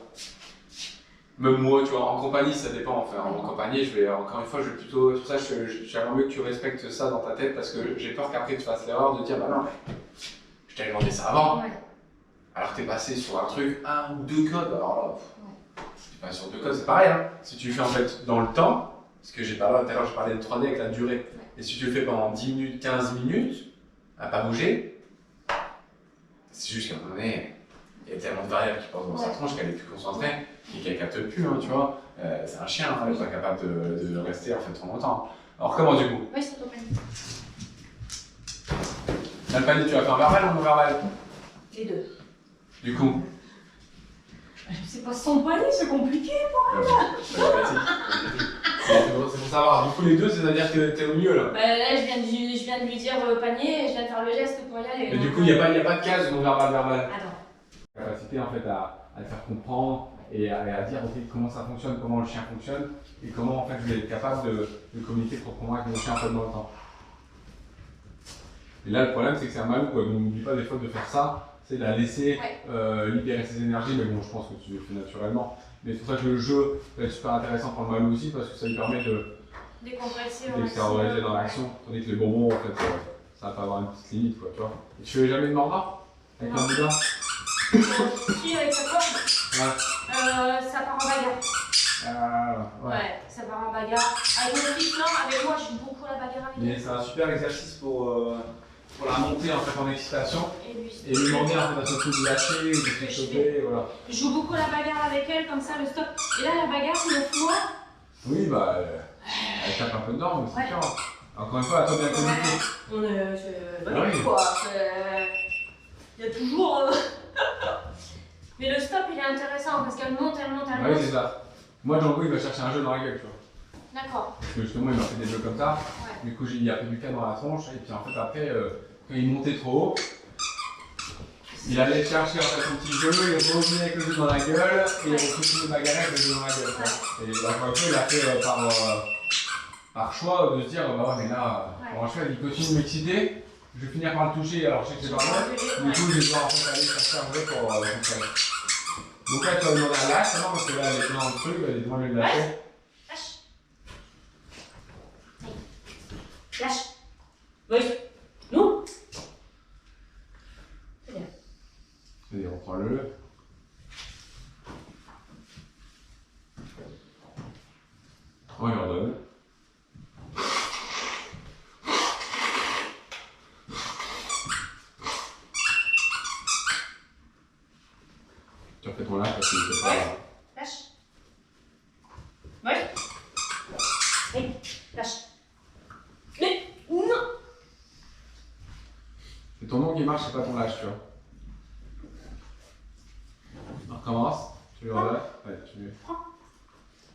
Même moi, tu vois, en compagnie, ça dépend. Enfin, en compagnie, encore une fois, je vais plutôt. C'est pour ça que j'aimerais mieux que tu respectes ça dans ta tête parce que j'ai peur qu'après tu fasses l'erreur de dire bah non, mais je t'avais demandé ça avant. Alors que t'es passé sur un truc, 1 ou 2 codes. Alors là, t'es pas sur 2 codes, c'est pareil. Hein. Si tu le fais en fait dans le temps, parce que j'ai parlé tout à l'heure, je parlais de 3D avec la durée. Et si tu le fais pendant 10 minutes, 15 minutes, à pas bouger, c'est juste qu'à un moment donné, il y a tellement de variables qui passent dans sa tronche qu'elle est plus concentrée et qu'elle capte plus, hein, tu vois. C'est un chien, elle n'est pas capable de rester en fait trop longtemps. Alors comment du coup? Oui, c'est ton panier. Là, le panier, tu vas faire verbal ou non verbal? Les deux. Du coup. C'est pas son poignet, c'est compliqué. C'est pour savoir. Du coup, les deux, c'est-à-dire que t'es au milieu là. Bah, là, je viens de lui dire panier et je viens de faire le geste pour y aller. Et du coup, il n'y a pas de case non verbal, verbal. Attends. Capacité en fait à le faire comprendre et à dire ok, comment ça fonctionne, comment le chien fonctionne et comment en fait je vais être capable de communiquer proprement avec mon chien en fait dans le temps. Et là, le problème, c'est que c'est un malou, quoi. Donc, n'oublie pas des fois de faire ça, c'est de la laisser libérer ses énergies, mais bon, je pense que tu le fais naturellement. Mais c'est pour ça que le jeu va être super intéressant pour le malou aussi, parce que ça lui permet de d'extérioriser dans l'action, tandis que les bonbons, en fait, ça va pas avoir une petite limite, quoi, tu vois. Et tu fais jamais de mordant avec un boudin? Si, avec sa corde, ça part en bagarre. Ouais, ça part en bagarre. Avec mon fils, non, avec moi, je joue beaucoup à la bagarre avec lui. Mais c'est un super exercice pour la montée en fait en excitation Et et lui demander en fait à surtout de lâcher ou de se chauffer, voilà. Je joue beaucoup à la bagarre avec elle, comme ça, le stop. Et là, la bagarre, 9 mois. Oui, bah, elle tape un peu dedans, mais c'est sûr. Encore une fois, à toi bien communiquer. On est quoi. Il y a toujours. Mais le stop, il est intéressant parce qu'elle monte, elle monte, elle monte. Oui, c'est ça. Moi, Django, il va chercher un jeu dans la gueule, tu vois. D'accord. Parce que justement, il m'a fait des jeux comme ça. Du coup, il a fait du cas dans la tronche. Et puis, en fait, après, quand il montait trop haut, il allait chercher en fait son petit jeu, il revenait avec le jeu dans la gueule et il continuait de bagarrer avec le jeu dans la gueule. Et encore une fois, il a fait par choix de se dire bah ouais, mais là, pour un choix, il continue de m'exciter. Je vais finir par le toucher, alors je sais que c'est pas vrai. Du coup, je vais devoir en fait aller chercher un jeu pour fonctionner. Donc là, tu vas demander un lâche, non, parce que là, elle est dans le truc, elle est devant le lâcher. Lâche. Lâche. Oui. Non. C'est bien. Vas-y, reprends-le. On lui redonne. Tu refais ton lâche parce que c'est pas. Lâche. Oui. Oui. Lâche. Mais non. C'est ton nom qui marche, c'est pas ton lâche, tu vois. On recommence. Tu lui redonnes. Ouais, tu lui.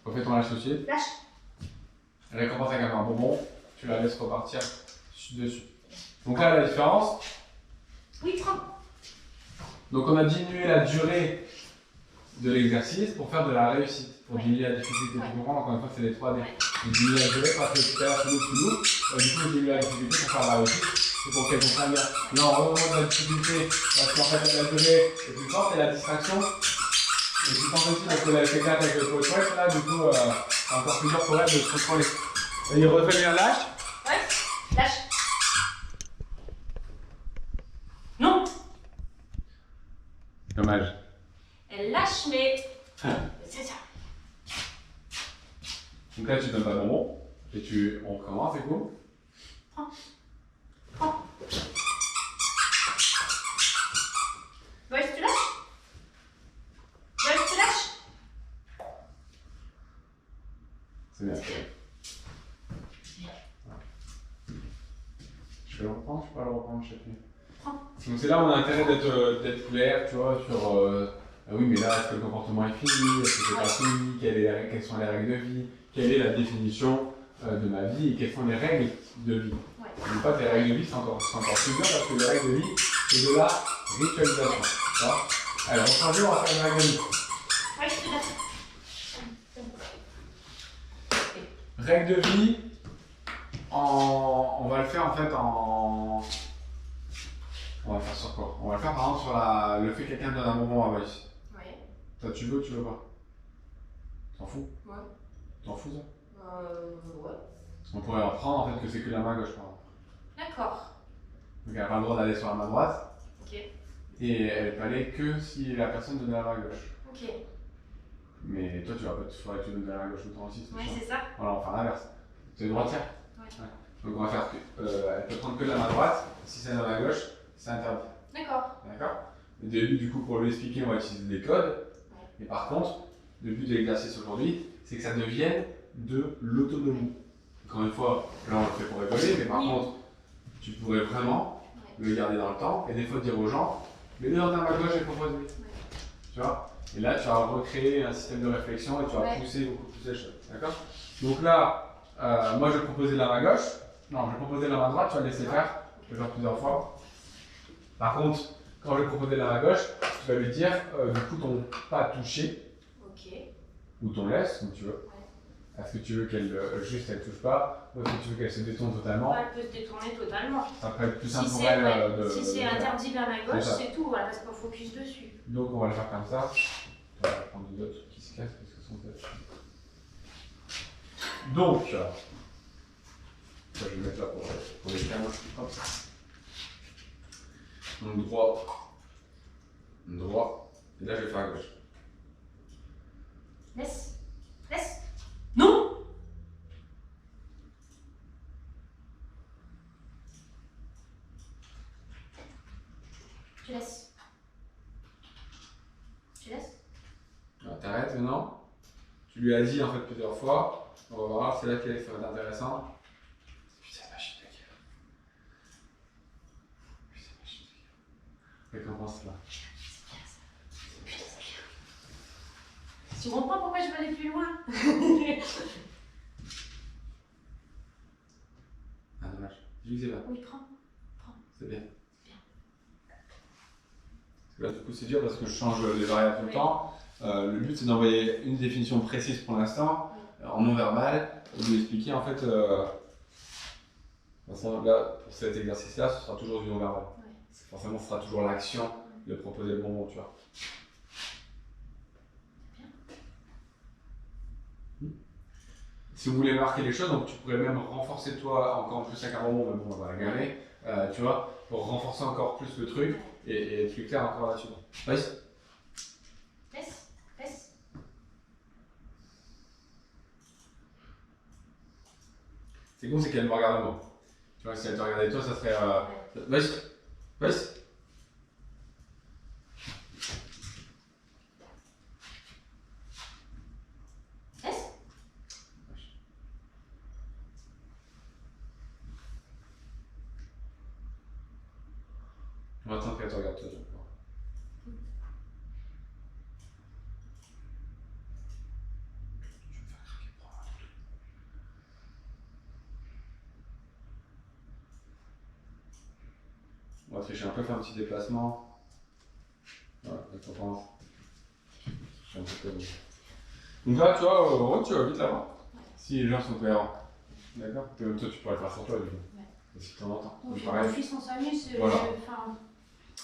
Refais ton lâche tout de suite. Lâche. Elle récompense avec un bonbon. Tu la laisses repartir dessus. Donc là, la différence. Oui, prends. Donc on a diminué la durée de l'exercice pour faire de la réussite, pour diminuer la difficulté. Tu comprends, encore une fois, c'est les 3D. J'ai diminué la durée parce que tout à l'heure, c'est lourd. Du coup, j'ai diminué la difficulté pour faire la réussite. C'est pour qu'elle comprenne bien. Là, on remonte la difficulté parce qu'en fait, la durée est plus forte et la distraction est plus forte aussi parce qu'elle a fait 4 avec le pot chouette. Là, du coup, c'est encore plus dur pour elle de se contrôler. Et il refait bien lâche. Ouais. Lâche. Non. Dommage. Elle lâche, mais. C'est ça. Donc là, tu donnes pas de bonbon. Et on recommence, c'est cool. Prends. Prends. Boys, tu lâches? Boys, tu lâches? C'est bien. Je vais le reprendre, je peux pas le reprendre, je sais plus. Donc c'est là où on a intérêt d'être clair, tu vois, sur oui mais là est-ce que le comportement est fini, est-ce que c'est pas fini, quelles sont les règles de vie, quelle est la définition de ma vie et quelles sont les règles de vie. N'oublie pas que les règles de vie c'est encore plus dur parce que les règles de vie c'est de la ritualisation. Tu vois. Alors on change, on va faire une règle de vie. Ouais, je te laisse. Règle de vie, on va le faire en fait en. On va faire sur quoi? On va le faire par exemple sur le fait que quelqu'un donne un bonbon à Voice. Ouais. Toi tu veux ou tu veux pas? T'en fous? Ouais. T'en fous ça? Ouais. On pourrait reprendre en fait que c'est que la main gauche par exemple. D'accord. Donc elle n'a pas le droit d'aller sur la main droite. Ok. Et elle peut aller que si la personne donne la main gauche. Ok. Mais toi tu vas pas faudrait que tu donnes la main gauche tout le temps aussi. Ouais, c'est ça. Voilà, on va faire l'inverse. Tu es droitière? Ouais. Donc on va faire que. Elle peut prendre que de la main droite. Si c'est la main gauche, c'est interdit. D'accord. D'accord. Le début, du coup, pour lui expliquer, on va utiliser des codes. Mais par contre, le but de l'exercice aujourd'hui, c'est que ça devienne de l'autonomie. Encore une fois, là on le fait pour rigoler, mais par contre, tu pourrais vraiment le garder dans le temps et des fois dire aux gens, mets-le dans ta main gauche et propose-lui. Tu vois? Et là, tu vas recréer un système de réflexion et tu vas pousser beaucoup plus les choses. D'accord? Donc là, moi je vais proposer la main gauche. Non, je vais proposer la main droite, tu vas le laisser faire. Je vais le faire plusieurs fois. Par contre, quand je vais proposer la main gauche, tu vas lui dire du coup ton pas touché. Ok. Ou ton laisse, comme tu veux. Est-ce que tu veux qu'elle juste elle touche pas, ou est-ce que tu veux qu'elle se détourne totalement? Elle peut se détourner totalement. Ça peut être plus simple Si pour c'est elle de. si c'est interdit vers la gauche, C'est ça. c'est tout, elle reste pas focus dessus. Donc on va le faire comme ça. On va prendre d'autres trucs qui se cassent parce que sont peut-être. Donc, je vais mettre là pour les termes. Hop. Donc droit, droit, et là je vais faire à gauche. Laisse. Laisse. Non. Tu laisses. Tu laisses. T'arrêtes maintenant. Tu lui as dit en fait plusieurs fois. On va voir, c'est là que ça va être intéressant. Putain, machine de guerre. Putain, machine de guerre. Qu'est-ce qu'on pense là? Tu comprends pourquoi je veux aller plus loin? Ah dommage. J'ai dit que c'est là. Oui, prends. C'est bien. Parce que là du coup c'est dur parce que je change les variables tout le temps. Le but c'est d'envoyer une définition précise pour l'instant, en non verbal, et de lui expliquer en fait. Là, pour cet exercice-là, ce sera toujours du non verbal. Forcément, ce sera toujours l'action de proposer le bonbon, tu vois. Si vous voulez marquer les choses, donc tu pourrais même renforcer toi encore plus avec un bonbon, mais bon, on va la garer, tu vois, pour renforcer encore plus le truc et être plus clair encore là-dessus. Vas-y. Laisse. Laisse. C'est con, c'est qu'elle me regarde moi. Tu vois, si elle te regardait toi, ça serait. Vas-y. Vas-y. On va attendre qu'elle te regarde toi. On va tricher un peu, faire un petit déplacement. Voilà, je comprends. Donc là, tu vois, tu vas vite là-bas. Si les gens sont cohérents. D'accord? Toi, tu pourrais le faire sur toi, du coup. Si tu en entends. Donc, pareil. mon fils, on s'amuse. Voilà.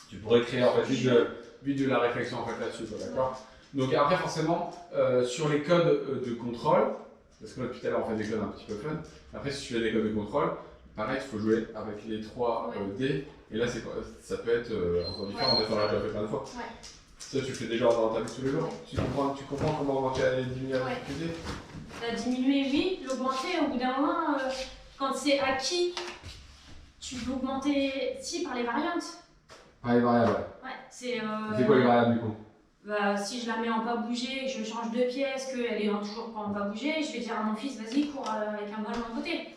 Tu pourrais créer en fait vite de la réflexion en fait là-dessus, d'accord? Donc après forcément sur les codes de contrôle, parce que là depuis tout à l'heure on fait des codes un petit peu fun. Après si tu fais des codes de contrôle, pareil il faut jouer avec les 3 dés. Et là ça peut être encore différent, des fois on l'a déjà fait plein de fois. Ça tu le fais déjà dans ta vie tous les jours. Tu comprends comment augmenter et diminuer la difficulté? La diminuer, oui, l'augmenter au bout d'un moment, quand c'est acquis, tu peux augmenter par les variantes. Par les variables, ouais. C'est quoi les variables du coup? Bah, si je la mets en pas bouger et que je change de pièce, qu'elle est toujours pas en pas bouger, je vais dire à mon fils, vas-y, cours avec un ballon à côté.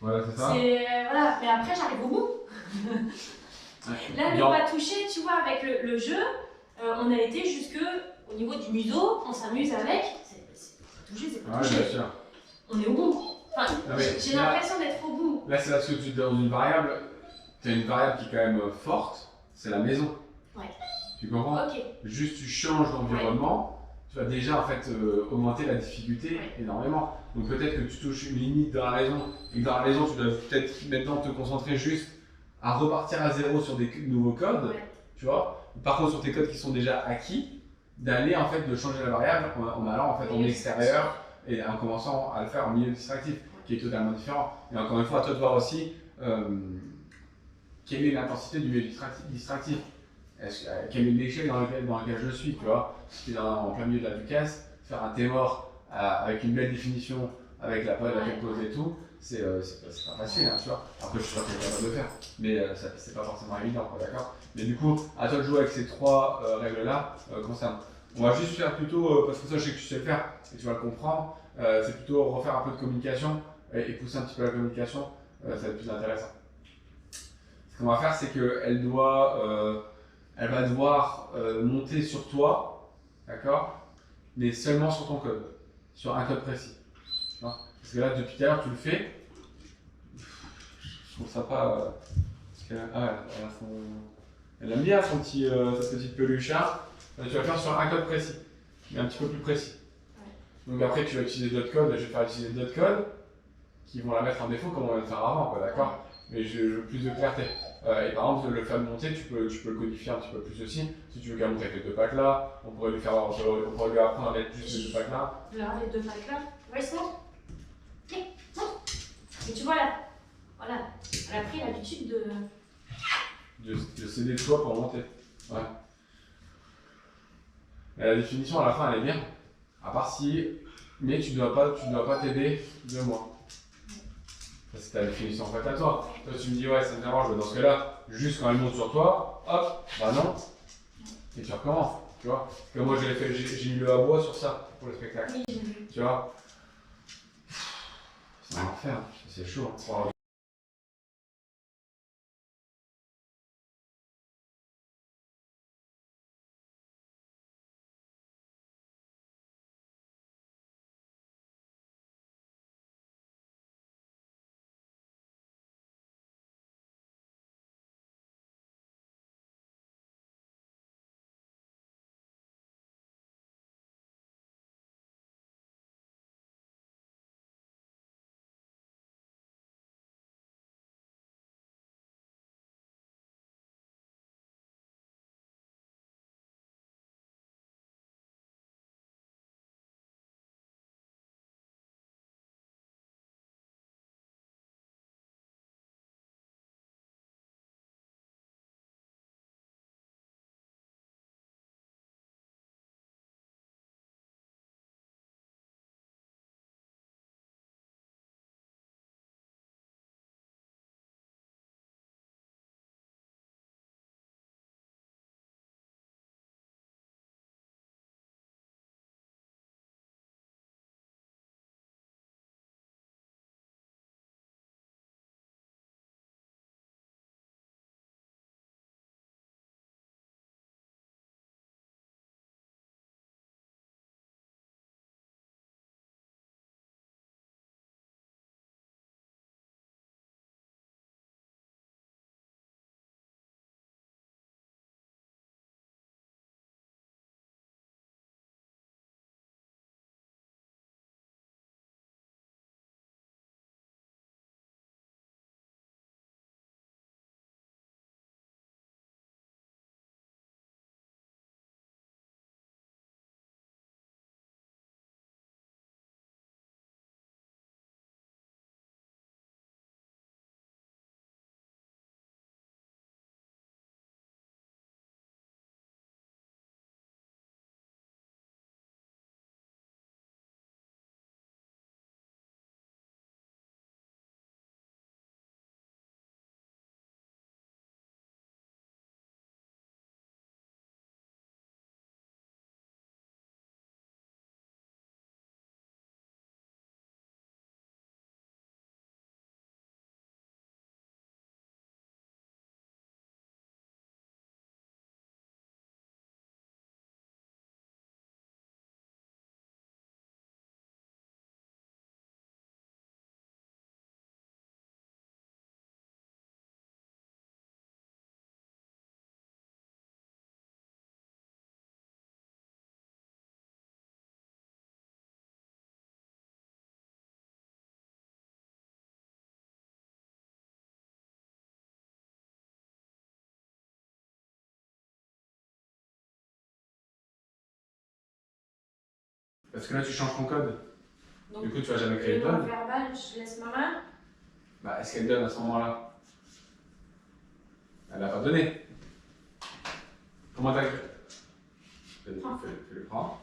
Voilà, c'est ça. Voilà. Mais après, j'arrive au bout. Là, ne pas toucher, tu vois, avec le jeu, on a été jusque au niveau du museau, on s'amuse avec. C'est pas toucher, c'est pas toucher. Bien sûr. On est au bout. Enfin, j'ai l'impression d'être au bout. Là, c'est parce que tu es dans une variable, tu as une variable qui est quand même forte, c'est la maison. Ouais. Tu comprends? Ok. Juste tu changes d'environnement, tu vas déjà en fait augmenter la difficulté énormément. Donc peut-être que tu touches une limite dans la maison et que dans la maison tu dois peut-être maintenant te concentrer juste à repartir à zéro sur des nouveaux codes, tu vois. Par contre sur tes codes qui sont déjà acquis, d'aller en fait de changer la variable en allant en fait en extérieur et en commençant à le faire en milieu distractif, qui est totalement différent. Et encore une fois, à toi de voir aussi quelle est l'intensité du milieu distractif. Quel est l'échelle dans lequel je suis, tu vois? Si tu es en plein milieu de la Ducasse, faire un témor avec une belle définition, avec la tête posée et tout, c'est pas facile, hein, tu vois. Après, je suis sûr que tu es capable de le faire, mais c'est pas forcément évident, d'accord? Mais du coup, à toi de jouer avec ces 3 règles-là concernant. On va juste faire plutôt, parce que ça, je sais que tu sais le faire et tu vas le comprendre, c'est plutôt refaire un peu de communication et pousser un petit peu la communication, ça va être plus intéressant. Ce qu'on va faire, c'est qu'elle elle va devoir monter sur toi, d'accord? Mais seulement sur ton code, sur un code précis. Tu vois, parce que là, depuis tout à l'heure, tu le fais. Je trouve ça pas. Parce qu'elle elle a son. Elle aime bien son petit, sa petite peluche. Là, tu vas faire sur un code précis, mais un petit peu plus précis. Donc après, tu vas utiliser d'autres codes. Je vais faire utiliser d'autres codes qui vont la mettre en défaut comme on vient de faire avant, quoi, d'accord? Mais je veux plus de clarté. Et par exemple, le faire monter, tu peux le codifier un petit peu plus aussi. Si tu veux qu'elle monte avec les deux packs là, on pourrait lui apprendre à mettre juste les deux packs là. Alors, les deux packs là. Ouais, c'est bon. Tiens, monte. Et tu vois là, voilà, elle a pris l'habitude De céder le choix pour monter. Ouais. Mais la définition à la fin elle est bien. À part si. Mais tu dois pas t'aider de moi. Ça c'est ta définition faite à toi. Toi tu me dis ouais ça me dérange, mais dans ce cas-là, juste quand elle monte sur toi, hop, bah non. Et tu recommences. Tu vois. Comme moi j'ai mis le à bois sur ça pour le spectacle. Oui, j'ai vu. Tu vois. C'est un enfer, c'est chaud. Hein. Parce que là, tu changes ton code. Donc, Du coup, tu vas jamais créer le de code. non-verbal, je laisse ma main. Bah, est-ce qu'elle donne à ce moment-là? Elle n'a pas donné. Comment t'as créé? Fais-le prendre.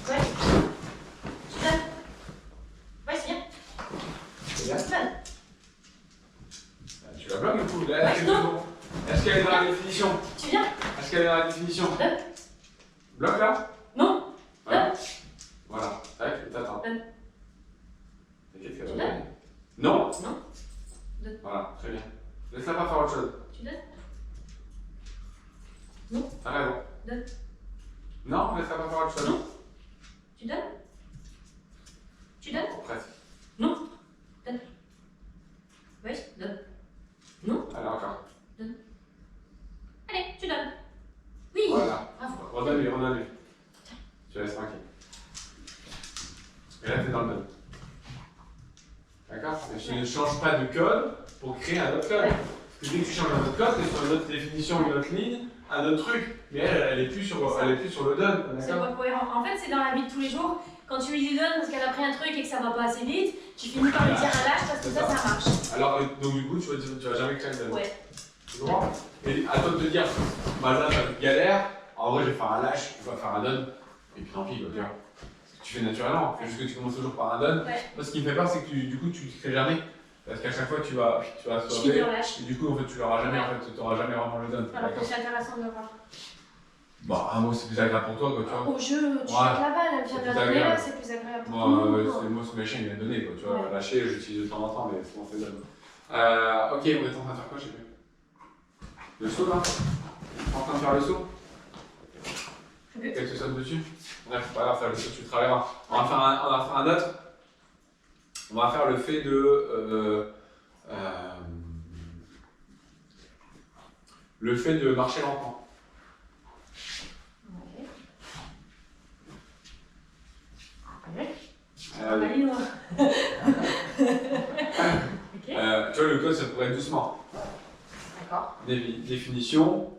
Ouais. Tu donnes. Ouais, c'est bien. C'est bien. Tu donnes. Tu la bloques du coup. Là, non. Est-ce qu'elle est dans la définition? Tu viens. Est-ce qu'elle est dans la définition? Donne. Bloque là? Non. Ouais. Voilà. Tac, t'attends. Donne. T'inquiète qu'elle Tu va donnes. donner. Non. Non. Donne. Voilà, très bien. Laisse-la pas faire autre chose. Tu donnes? T'as raison. Donne. Non, laisse-la pas faire autre chose. Non. Tu donnes? Tu donnes? Presque. Non. Donne. Oui, donne. Non. Allez, encore. Allez, tu donnes. Oui. Voilà. Bravo. Redonne-lui, redonne-lui. Tu laisses tranquille. Et là, t'es dans le mode. D'accord? Tu ne changes pas de code pour créer un autre code. Ouais. Parce que dès que tu changes un autre code, c'est sur une autre définition, une autre ligne, un autre truc. Mais elle est plus sur le done. C'est D'accord? pas cohérent. En fait, c'est dans la vie de tous les jours. Quand tu lui donnes parce qu'elle a pris un truc et que ça va pas assez vite, tu finis par lui dire un lâche parce que ça marche. Alors, donc du coup, tu vas jamais créer un done. Ouais. Tu comprends? Et à toi de te dire, bah là, t'as une galère. En vrai, je vais faire un lâche, je vais faire un done. Et puis tant pis, quoi, tu vois. Tu fais naturellement, c'est juste que tu commences toujours par un done. Ouais. Moi, ce qui me fait peur, c'est que du coup, tu ne crées jamais. Parce qu'à chaque fois, tu vas Je finis en lâche. et du coup, en fait, tu l'auras jamais, en fait, tu n'auras jamais vraiment le done. Alors que c'est intéressant de le voir. Bah, moi, c'est plus agréable pour toi, quoi, tu vois. Au jeu, tu Ouais. jettes la balle, elle vient de C'est la donner agréable. là, c'est plus agréable pour Moi, tout le monde. moi, ce machin, il vient de donner, quoi, tu vois. Ouais. Lâcher, j'utilise de temps en temps, mais souvent, c'est done. Ok, on est en train de faire quoi, je sais plus. Le saut, là? En train de faire le saut? Oui. Quelque chose dessus? Bref, c'est pas grave, ça, le saut, tu le travailleras. On va faire un autre. On va faire le fait de. Le fait de marcher lentement. Ouais. Ouais. Euh, Allez, moi. Ok. tu vois, le code, ça pourrait être doucement. D'accord. Définition,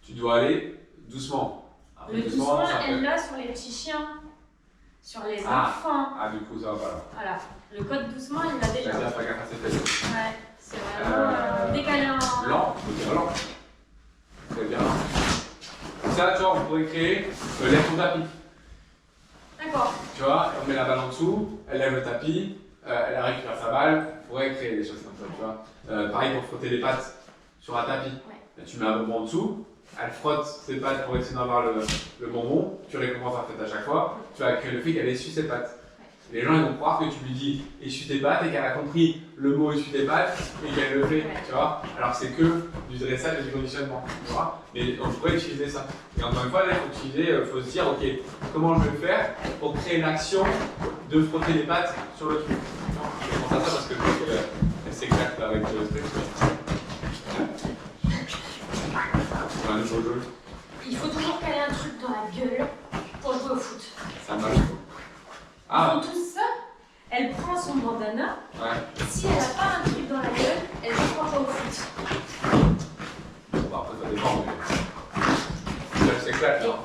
tu dois aller doucement. Après, Le doucement, ça fait- elle l'a sur les petits chiens, sur les Ah. enfants. Ah, du coup, ça va pas là. Voilà. Le code doucement, il l'a déjà. C'est-à-dire, pas gaffe à cette tête. Ouais. C'est vraiment décalé en. Lent, faut dire lent. Très bien. Ça, tu vois, on pourrait créer lève ton tapis. D'accord. Tu vois, on met la balle en dessous, elle lève le tapis, elle récupère sa balle, on pourrait créer des choses comme ça, tu vois. Pareil pour frotter les pattes sur un tapis. Ouais. Là, tu mets un bonbon en dessous, elle frotte ses pattes pour essayer d'avoir le bonbon, tu récompenses la fête à chaque fois, tu vas créer le fait qu'elle essuie ses pattes. Les gens ils vont croire que tu lui dis essuie tes pattes et qu'elle a compris le mot essuie tes pattes et qu'elle le fait, Ouais. tu vois. Alors que c'est que du dressage et du conditionnement, tu vois. Mais on pourrait utiliser ça. Et encore une fois, là, il faut se dire, ok, comment je vais faire pour créer l'action de frotter les pattes sur le truc. Je pense à ça parce que elle s'éclate avec le truc. C'est un nouveau jeu. Il faut toujours caler un truc dans la gueule pour jouer au foot. Ça marche. Ils font tous ça. Elle prend son bandana. Ouais. Si elle n'a pas un truc dans la gueule, elle ne croit pas au foot. Bon, après, ça dépend, mais. Ça s'éclate, là.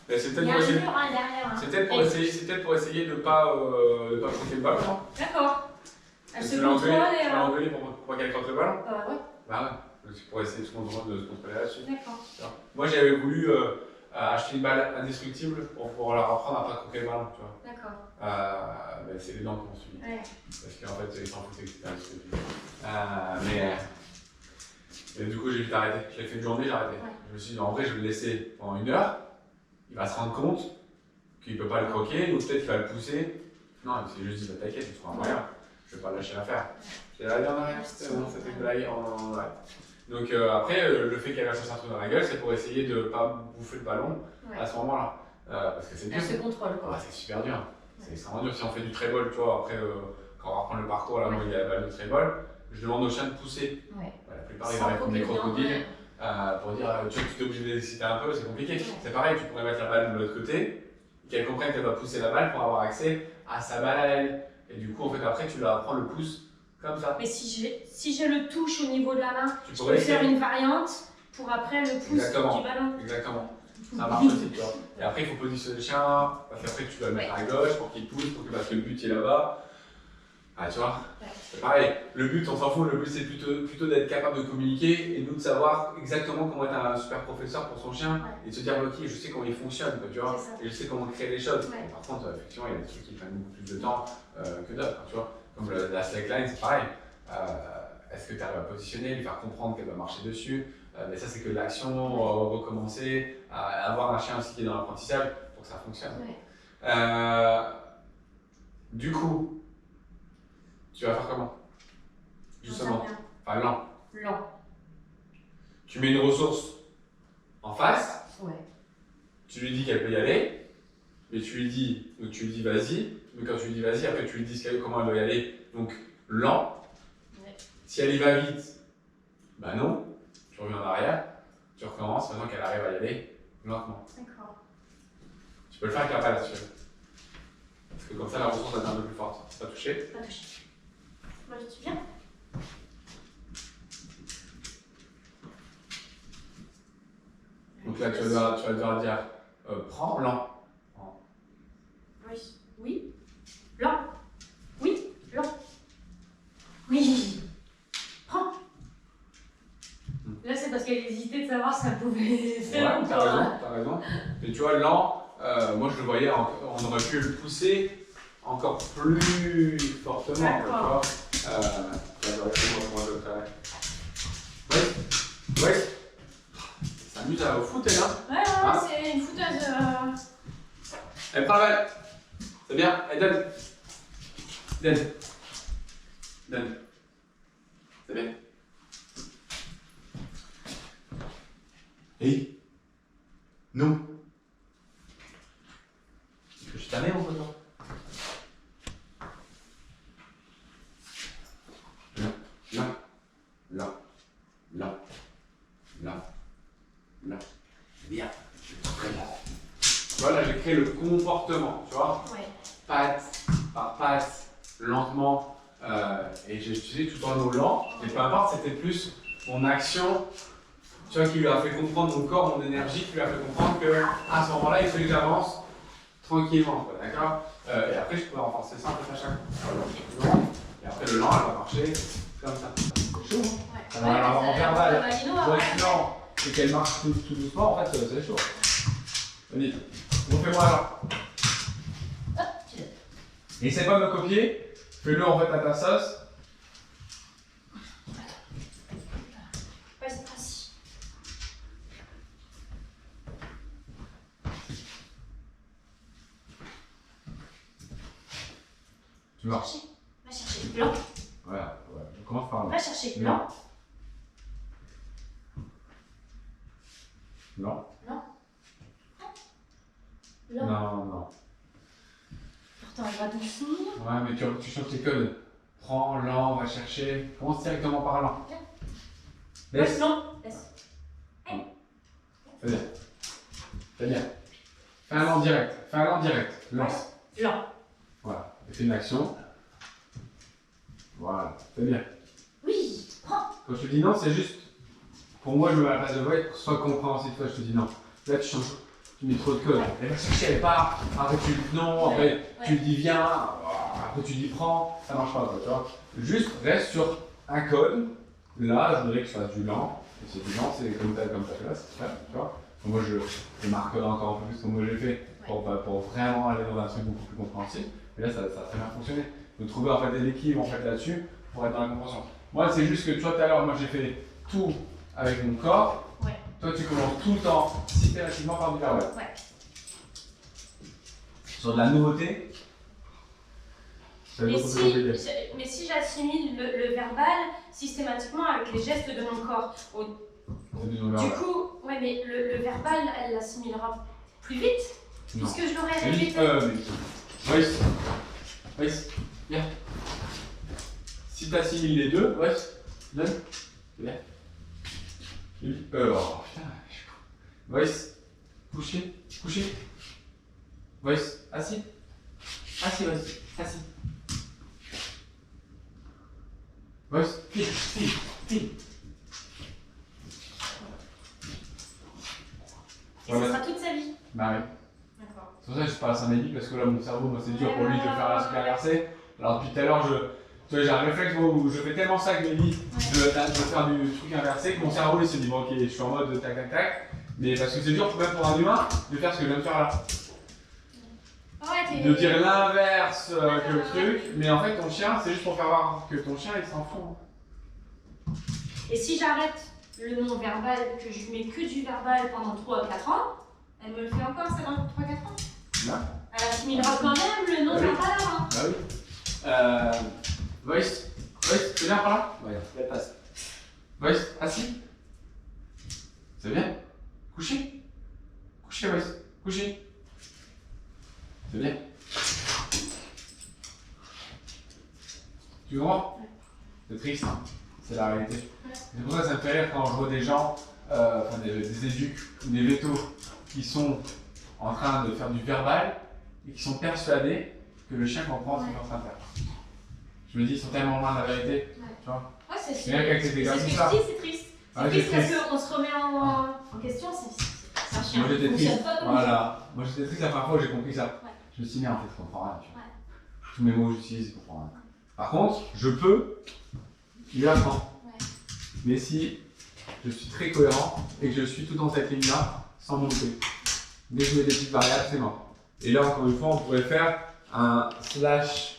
Mais c'est Il y peut-être a pour un essayer. mur hein, derrière. hein. C'est peut-être pour essayer de pas croquer le ballon, non? D'accord. Elle Tu se l'as contrôle engueulé, et. tu l'as engueulé pour pas qu'elle croque le ballon? Ouais. Bah ouais. C'est pour essayer de se contrôler là-dessus. D'accord. Moi, j'avais voulu acheter une balle indestructible pour leur apprendre à pas croquer le ballon, tu vois. D'accord. Mais c'est les dents qui m'ont suivi. Ouais. Parce qu'en fait, ils s'en foutaient que c'était indestructible. Mais du coup, j'ai vite arrêté. Je l'ai fait une journée, j'ai arrêté. Ouais. Je me suis dit, en vrai, je vais le laisser pendant 1 heure. Il va se rendre compte qu'il ne peut pas le croquer, ou peut-être qu'il va le pousser. Non, c'est juste dit, bah, t'inquiète, tu feras un moyen. Je ne vais pas lâcher l'affaire. J'ai la dernière, c'était une blague. Ouais. Donc après, le fait qu'elle a chaussé un truc dans la gueule, c'est pour essayer de ne pas bouffer le ballon Ouais. à ce moment-là. Parce que c'est dur. Elle se contrôle quoi. Ouais, c'est super dur. C'est extrêmement dur. Si on fait du trébol, tu vois, après, quand on va reprendre le parcours, là, moi, il y a la balle de trébol, je demande au chien de pousser. Ouais. La plupart, ils arrivent comme des crocodiles. Pour dire, tu vois, tu t'es obligé de les exciter un peu, c'est compliqué. Ouais. C'est pareil, tu pourrais mettre la balle de l'autre côté, et qu'elle comprenne qu'elle doit pousser la balle pour avoir accès à sa balle à elle. Et du coup, en fait, après, tu leur apprends le pouce comme ça. Mais si je le touche au niveau de la main, Tu je pourrais peux faire essayer. une variante pour après le pouce Exactement. du ballon. Exactement. Ça marche aussi, tu vois. Et après, il faut positionner le chien, parce qu'après, tu dois le mettre à gauche pour qu'il pousse, parce que le but est là-bas. Ah, tu vois, Ouais. c'est pareil. Le but, on s'en fout, le but, c'est plutôt d'être capable de communiquer et nous de savoir exactement comment être un super professeur pour son chien Ouais. et de se dire, ok, je sais comment il fonctionne, quoi, tu vois, C'est ça. et je sais comment créer les choses. Ouais. Par contre, effectivement, il y a des trucs qui prennent beaucoup plus de temps que d'autres, tu vois. Comme la slackline, c'est pareil. Est-ce que tu arrives à positionner, lui faire comprendre qu'elle va marcher dessus? Mais ça, c'est que l'action, recommencer, avoir un chien aussi qui est dans l'apprentissage pour que ça fonctionne. Ouais. Du coup, tu vas faire comment? J'en sais Justement. rien. Enfin, lent. Lent. Tu mets une ressource en face, Ouais. tu lui dis qu'elle peut y aller, mais tu lui dis vas-y, mais quand tu lui dis vas-y, après tu lui dis comment elle doit y aller, donc lent. Ouais. Si elle y va vite, bah non, tu reviens en arrière, tu recommences maintenant qu'elle arrive à y aller lentement. D'accord. Tu peux le faire avec la balle si tu veux. Parce que comme ça la ressource va être un peu plus forte. C'est pas touché. Pas touché. Moi, je suis bien. Donc là tu vas devoir dire prends lent. Oui. Oui. Lent. Oui. Lent. Oui. Prends. Là, c'est parce qu'elle hésitait de savoir si ça pouvait faire ou pas. T'as raison. Mais tu vois, lent, moi je le voyais, on aurait pu le pousser encore plus fortement. D'accord. Ouais. S'amuse au foot, elle, hein. Ouais, Hein? c'est une fouteuse. Elle prend la balle. C'est bien, elle donne. Donne. C'est bien. Et non. Est-ce que je t'amène en photo? Là. Bien. Très bien. Tu vois, là, j'ai créé le comportement, tu vois. Ouais. Patte par patte, lentement. Et j'ai utilisé tout en eau lent. Et peu importe, c'était plus mon action, tu vois, qui lui a fait comprendre mon corps, mon énergie, qui lui a fait comprendre qu'à ce moment-là, il fallait que j'avance tranquillement, quoi, d'accord. Et après, je peux renforcer ça en fait à chaque fois. Et après, le lent, elle va marcher comme ça. C'est chaud, hein. Ouais. Ça va avoir en verbal. Ouais. Ouais, non, c'est qu'elle marche tout doucement, en fait, c'est chaud. Vas-y, refais-moi alors. Essaie pas de me copier, fais-le en fait à ta sauce. Vas-y, assis. Tu marches. Va chercher blanc. Voilà, ouais. On commence par là. Va chercher blanc. Non. Blanc. Non. Pourtant, elle va doucement. Ouais, mais tu changes tes codes. Prends, lent, va chercher. Commence directement par là. Laisse. Non. Laisse. C'est bien. C'est bien. Fais un lent direct. Lance. Blanc. Voilà. Et fais une action. Voilà. C'est bien. Oui. Prends. Quand je te dis non, c'est juste. Pour moi, je me mets à la place de Void, sois compréhensif. Toi, je te dis non. Là, tu changes. Tu mets trop de code. Elle va chercher, elle part. Après, tu dis non. Après, tu lui dis viens. Après, tu dis prends. Ça marche pas, quoi, tu vois. Juste reste sur un code. Là, je voudrais que tu fasses du lent. Et c'est du lent, c'est comme ta classe, tu vois. Moi, je marquerai encore un peu plus comme moi j'ai fait pour vraiment aller dans un truc beaucoup plus compréhensible. Et là, ça a très bien fonctionné. De trouver en fait des équilibres en fait, là-dessus pour être dans la compréhension. Moi, c'est juste que tu vois, tout à l'heure, moi j'ai fait tout avec mon corps. Ouais. Toi, tu commences tout le temps systématiquement par du verbal. Ouais. Sur de la nouveauté, ça va être beaucoup plus compliqué. Mais si j'assimile le verbal systématiquement avec les gestes de mon corps, C'est du du non-verbal. coup, ouais, mais le verbal, elle l'assimilera plus vite, Non. puisque je l'aurais Mais répété. Oui, viens. Si tu assimiles les deux, donne. Viens. Oh putain. Voice, couché. Voice, assis. Assis. Voice, file. Et ça sera toute sa vie. Bah oui. D'accord. C'est pour ça que je parle à Saint-Médic parce que là, mon cerveau, moi, c'est dur pour lui de faire la truc inversé. Alors, depuis tout à l'heure, tu vois, j'ai un réflexe où je fais tellement ça avec Mélie de faire du truc inversé que mon cerveau, il se dit, bon, ok, je suis en mode tac. Mais parce que c'est dur, même pour un humain, de faire ce que je viens de faire là. Ouais, De dire l'inverse que le truc, mais en fait, ton chien, c'est juste pour faire voir que ton chien, il s'en fout. Et si j'arrête le non-verbal, que je mets que du verbal pendant 3 à 4 ans, elle me le fait encore ça dans 3 à 4 ans. Là. Elle assimilera quand même le non-verbal. Hein. Bah oui. Voice, c'est bien par là? Ouais, elle passe. Couché, Voice. Couché. C'est bien. Tu comprends? C'est triste, hein. C'est la réalité. C'est pour ça que ça me fait rire quand je vois des gens, enfin des éduques ou des vétos qui sont en train de faire du verbal et qui sont persuadés que le chien comprend ce qu'ils sont en train de faire. Je me dis, ils sont tellement loin de la vérité. Tu vois? Ouais, c'est C'est bien qu'avec ces ce que exercices-là. je dis, c'est triste. C'est Ouais, triste c'est parce triste. qu'on se remet en question, c'est un chien. Moi j'étais Il fonctionne triste. pas comme Voilà. Moi j'étais triste la première fois où j'ai compris ça. Ouais. Je me suis dit, mais en fait, je comprends rien. Tu vois. Ouais. Tous mes mots que j'utilise, je comprends rien. Par contre, je peux lui apprendre. Ouais. Mais si je suis très cohérent et que je suis tout dans cette ligne-là, sans monter. Dès que je mets des petites variables, c'est mort. Et là, encore une fois, on pourrait faire un slash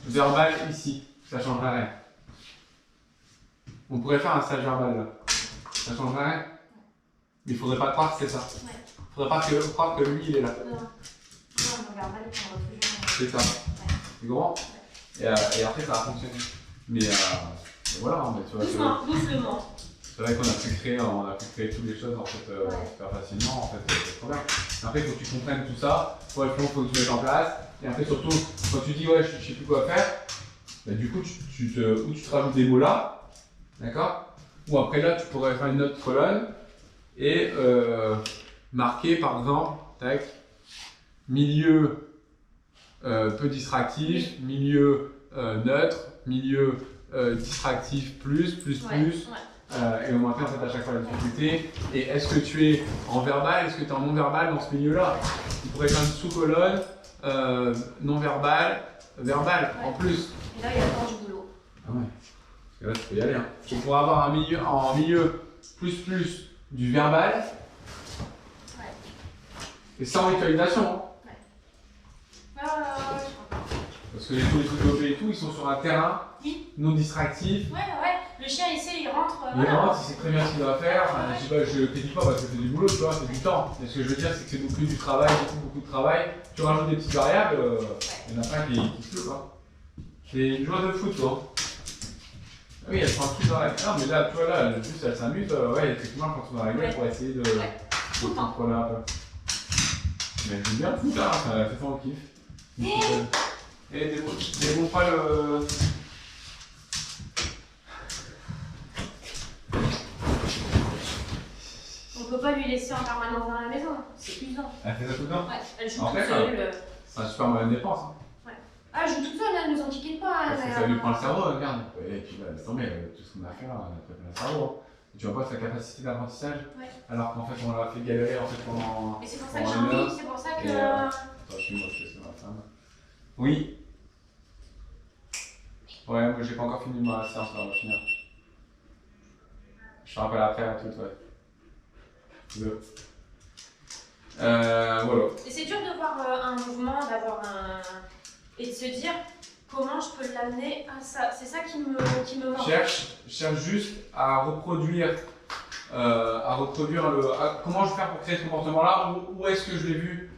verbal ici. Ça ne changerait rien. On pourrait faire un slash verbal là. Ça ne changerait rien. Mais il ne faudrait pas croire que c'est ça. Ouais. Il ne faudrait pas croire que lui, il est là. Non, on regarde pas les points toujours. C'est ça. C'est grand. Et après, ça va fonctionner. Mais voilà, hein, mais tu vois, Doucement, doucement. c'est vrai qu'on a pu créer toutes les choses en fait, super facilement. En fait, c'est trop bien. Après, il faut que tu comprennes tout ça. Ouais, il faut que tu mettes en place. Et après, surtout, quand tu dis ouais, je sais plus quoi faire, bah, du coup, tu te rajoutes des mots là. D'accord? Ou après là, tu pourrais faire une autre colonne et marquer par exemple, tac, milieu peu distractif, milieu neutre, milieu distractif plus. Et on marque en fait à chaque fois la difficulté. Et est-ce que tu es en verbal, est-ce que tu es en non-verbal dans ce milieu-là? Tu pourrais faire une sous-colonne non-verbal, verbal en plus. Et là, il y a encore du boulot. Ah ouais. Parce que là, tu peux y aller. Hein. Tu pourras avoir en milieu plus du verbal. Ouais. Et sans mutualisation. Hein. Ouais. Parce que tous les trucs développés et tout, ils sont sur un terrain Oui. non distractif. Ouais. Le chien ici, il rentre. Il rentre, il sait très bien ce qu'il doit faire. Enfin, je sais pas, je te dis pas parce que c'est du boulot, tu vois, c'est du temps. Mais ce que je veux dire, c'est que c'est beaucoup du travail, beaucoup de travail. Tu rajoutes des petites variables, il y en a plein qui se pleut, quoi. C'est une joie de foot, toi. Ah oui, elle prend tout dans la gueule. Non, mais là, tu vois, là, juste elle s'amuse. Ouais, effectivement, je pense dans la gueule pour essayer de contrôler un peu. Mais j'aime bien le foot, là, ça fait fort au kiff. Et démontre pas le. On peut pas lui laisser en permanence dans la maison, c'est usant. Elle fait ça tout le temps? Ouais, elle joue En toute fait, seule. c'est un super moyen de dépense. Hein. Ah, elle joue toute seule, elle nous en quitte pas. Parce que ça lui prend le cerveau, regarde. Et puis là, laisse tomber, tout ce qu'on a fait là, on a fait le cerveau. Hein. Et tu vois pas sa capacité d'apprentissage? Ouais. Alors qu'en fait, on l'a fait galérer en fait, pendant. Et c'est pour ça que j'ai envie, c'est pour ça que. Attends, suis-moi, je fais ça, ma femme. Oui. Ouais, moi j'ai pas encore fini ma séance là, on va finir. Je te rappelle après à tout, ouais. Voilà. Et c'est dur de voir un mouvement, d'avoir un. Et de se dire comment je peux l'amener à ça. C'est ça qui me manque. Cherche juste à reproduire comment je vais faire pour créer ce comportement-là, où est-ce que je l'ai vu,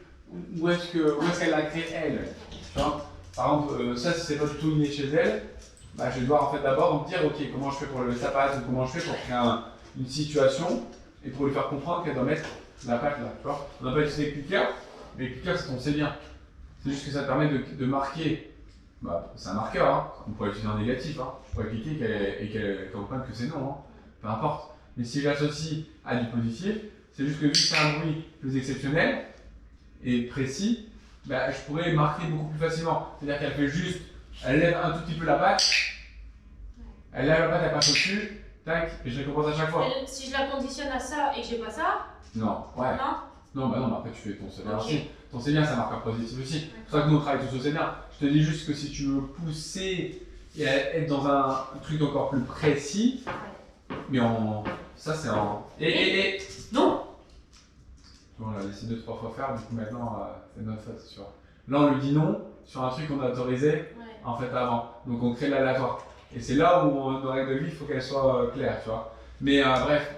où est-ce qu'elle l'a créé elle. Tu vois, par exemple, ça si c'est pas du tout inné chez elle, bah, je vais devoir en fait d'abord me dire ok comment je fais pour lever sa patte, ou comment je fais pour créer une situation et pour lui faire comprendre qu'elle doit mettre la patte là. Tu vois, on n'a pas utilisé clicker, mais clicker c'est qu'on sait bien. C'est juste que ça permet de marquer. Bah, c'est un marqueur, hein. On pourrait l'utiliser en négatif. Hein. Je pourrais cliquer et qu'elle comprenne que c'est non. Hein. Peu importe. Mais si j'associe à du positif, c'est juste que vu que c'est un bruit plus exceptionnel et précis, bah, je pourrais marquer beaucoup plus facilement. C'est-à-dire qu'elle fait juste, elle lève un tout petit peu la patte, elle lève la patte, elle passe au-dessus, tac, et je récompense à chaque fois. Et si je la conditionne à ça et que j'ai pas ça, Non, ouais. non. Non, bah non, mais après tu fais ton sévère Ok. aussi. Ton sévère, c'est un marqueur positif aussi. C'est pour ça que nous on travaille tous au sévère. Je te dis juste que si tu veux pousser et être dans un truc encore plus précis, mais ça c'est en. Et Non. on l'a laissé 2-3 fois faire, du coup maintenant c'est notre faute, tu vois. Là on lui dit non sur un truc qu'on a autorisé Ouais. en fait avant. Donc on crée l'aléatoire. Et c'est là où nos règles de vie, il faut qu'elles soient claires, tu vois. Mais bref,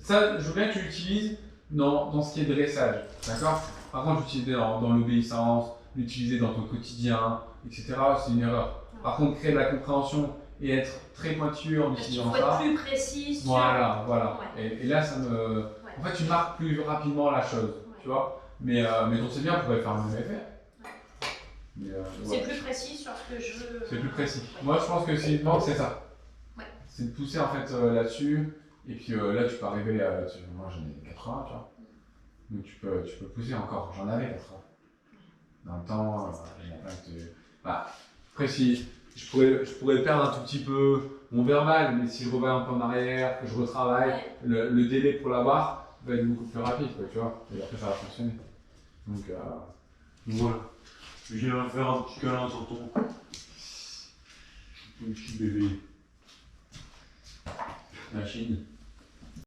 ça je veux bien que tu l'utilises dans ce qui est dressage, d'accord? Par contre, l'utiliser dans l'obéissance, l'utiliser dans ton quotidien, etc., c'est une erreur. Par contre, créer de la compréhension et être très pointu en Parce qu'il utilisant faut ça. être plus précis. Voilà. Ouais. Et là, ça me. Ouais. En fait, tu marques plus rapidement la chose, tu vois. Mais ton senior pourrait faire le même effet. C'est plus précis sur ce que je veux. C'est plus précis. Moi, je pense que ce qui manque, c'est ça. Ouais. C'est de pousser en fait là-dessus. Et puis là, tu peux arriver là-dessus. Moi, j'en ai 80, tu vois. Donc, tu peux pousser encore. J'en avais 80. Dans le temps, il y en a plein que tu... Bah, après, si je pourrais perdre un tout petit peu mon verbal, mais si je reviens un peu en arrière, que je retravaille, le délai pour l'avoir va être beaucoup plus rapide, quoi, tu vois. Et après, ça va fonctionner. Donc, voilà. Je viens faire un petit câlin sur ton petit bébé. la Chine.